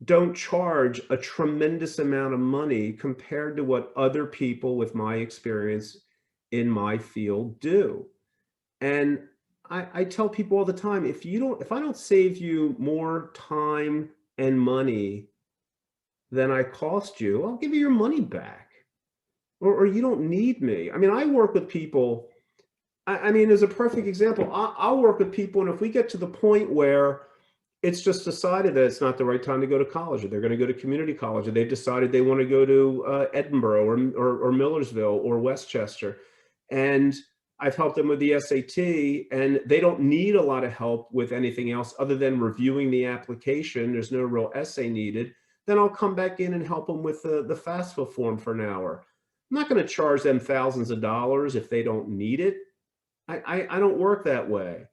don't charge a tremendous amount of money compared to what other people with my experience in my field do. And I tell people all the time, if I don't save you more time and money than I cost you, I'll give you your money back. Or you don't need me. I mean, I work with people. I mean, as a perfect example, I'll work with people, and if we get to the point where it's just decided that it's not the right time to go to college, or they're going to go to community college, or they've decided they want to go to Edinburgh or Millersville or Westchester, and I've helped them with the SAT, and they don't need a lot of help with anything else other than reviewing the application. There's no real essay needed. Then I'll come back in and help them with the FAFSA form for an hour. I'm not going to charge them thousands of dollars if they don't need it. I don't work that way.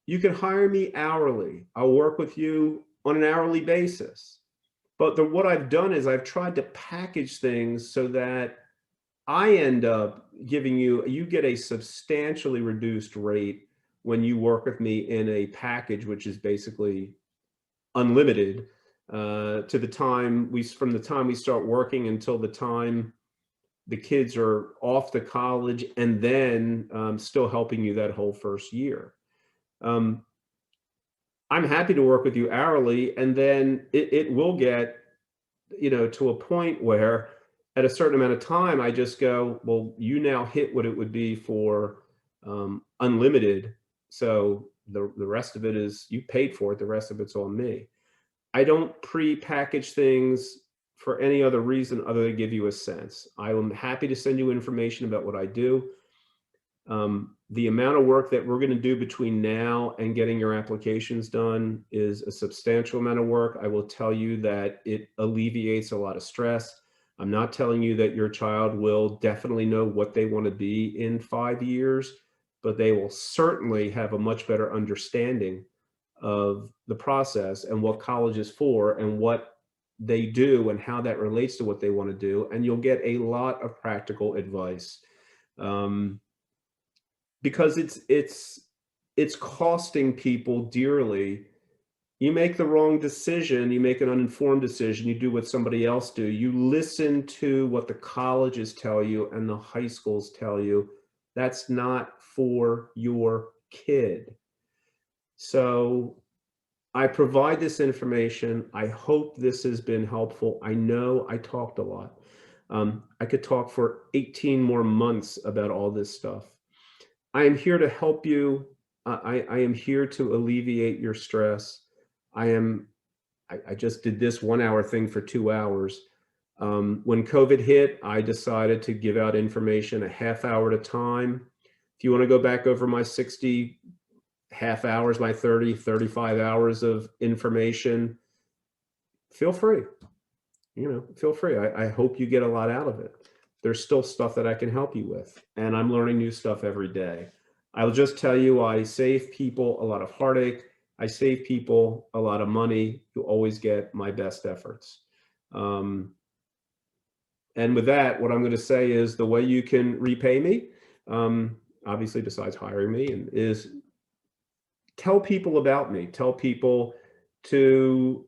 You can hire me hourly. I'll work with you on an hourly basis. But what I've done is I've tried to package things so that I end up giving you get a substantially reduced rate when you work with me in a package, which is basically unlimited to the time from the time we start working until the time the kids are off to college, and then still helping you that whole first year. I'm happy to work with you hourly, and then it will get, to a point where at a certain amount of time, I just go, well, you now hit what it would be for unlimited. So the rest of it is, you paid for it. The rest of it's on me. I don't pre-package things for any other reason other than give you a sense. I am happy to send you information about what I do. The amount of work that we're going to do between now and getting your applications done is a substantial amount of work. I will tell you that it alleviates a lot of stress. I'm not telling you that your child will definitely know what they want to be in 5 years, but they will certainly have a much better understanding of the process and what college is for and what they do and how that relates to what they want to do. And you'll get a lot of practical advice. Because it's costing people dearly. You make the wrong decision, you make an uninformed decision, you do what somebody else do. You listen to what the colleges tell you and the high schools tell you. That's not for your kid. So I provide this information. I hope this has been helpful. I know I talked a lot. I could talk for 18 more months about all this stuff. I am here to help you. I am here to alleviate your stress. I just did this 1 hour thing for 2 hours. When COVID hit, I decided to give out information a half hour at a time. If you want to go back over my 60 half hours, my 30, 35 hours of information, feel free. Feel free. I hope you get a lot out of it. There's still stuff that I can help you with, and I'm learning new stuff every day. I'll just tell you, I save people a lot of heartache. I save people a lot of money. You always get my best efforts. And with that, what I'm going to say is the way you can repay me, obviously besides hiring me, is tell people about me. Tell people to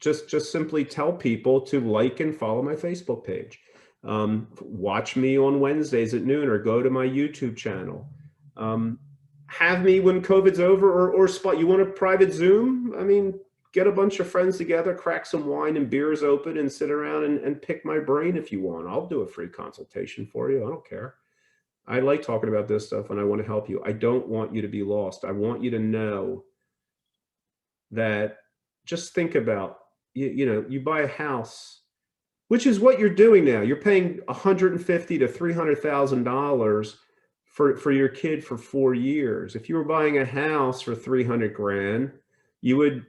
just simply tell people to like and follow my Facebook page. Watch me on Wednesdays at noon, or go to my YouTube channel. Have me when COVID's over, or spot. You want a private Zoom? I mean, get a bunch of friends together, crack some wine and beers open, and sit around and pick my brain if you want. I'll do a free consultation for you. I don't care. I like talking about this stuff, and I want to help you. I don't want you to be lost. I want you to know that, just think about, you buy a house, which is what you're doing now. You're paying $150,000 to $300,000 for your kid for 4 years. If you were buying a house for 300 grand, you would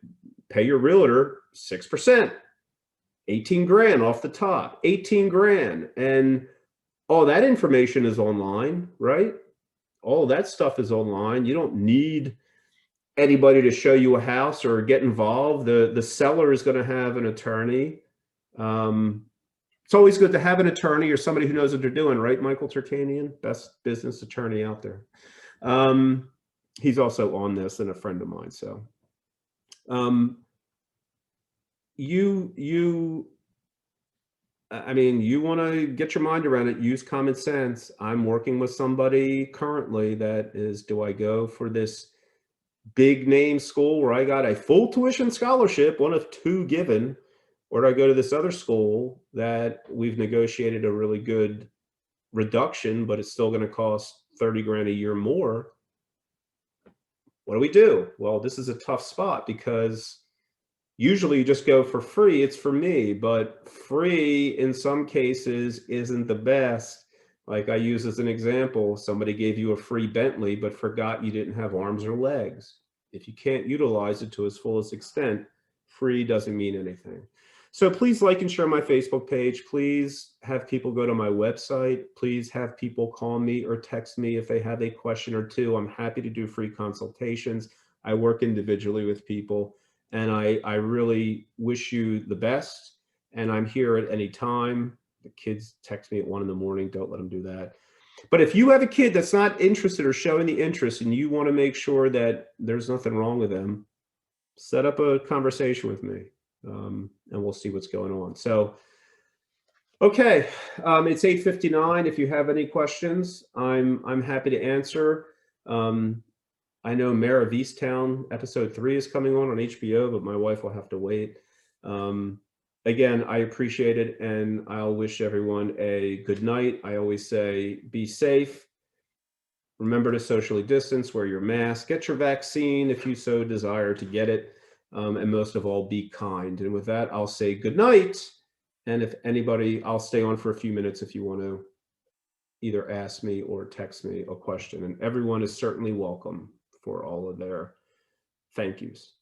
pay your realtor 6%. 18 grand off the top, 18 grand. And all that information is online, right? All that stuff is online. You don't need anybody to show you a house or get involved. The seller is going to have an attorney. It's always good to have an attorney or somebody who knows what they're doing, right? Michael Turkanian, best business attorney out there. He's also on this and a friend of mine. So I mean, you want to get your mind around it, use common sense. I'm working with somebody currently that is, do I go for this big name school where I got a full tuition scholarship, one of two given, or do I go to this other school that we've negotiated a really good reduction, but it's still going to cost 30 grand a year more? What do we do? Well, this is a tough spot because usually you just go for free. It's for me, but free in some cases isn't the best. Like I use as an example, somebody gave you a free Bentley, but forgot you didn't have arms or legs. If you can't utilize it to its fullest extent, free doesn't mean anything. So please like and share my Facebook page. Please have people go to my website. Please have people call me or text me if they have a question or two. I'm happy to do free consultations. I work individually with people. And I really wish you the best. And I'm here at any time. The kids text me at 1 a.m. Don't let them do that. But if you have a kid that's not interested or showing the interest and you want to make sure that there's nothing wrong with them, set up a conversation with me and we'll see what's going on. So, okay, it's 8:59. If you have any questions, I'm happy to answer. I know Mayor of Easttown episode 3 is coming on HBO, but my wife will have to wait. Again, I appreciate it, and I'll wish everyone a good night. I always say, be safe. Remember to socially distance, wear your mask, get your vaccine if you so desire to get it, and most of all, be kind. And with that, I'll say good night. And if anybody, I'll stay on for a few minutes if you want to either ask me or text me a question. And everyone is certainly welcome for all of their thank yous.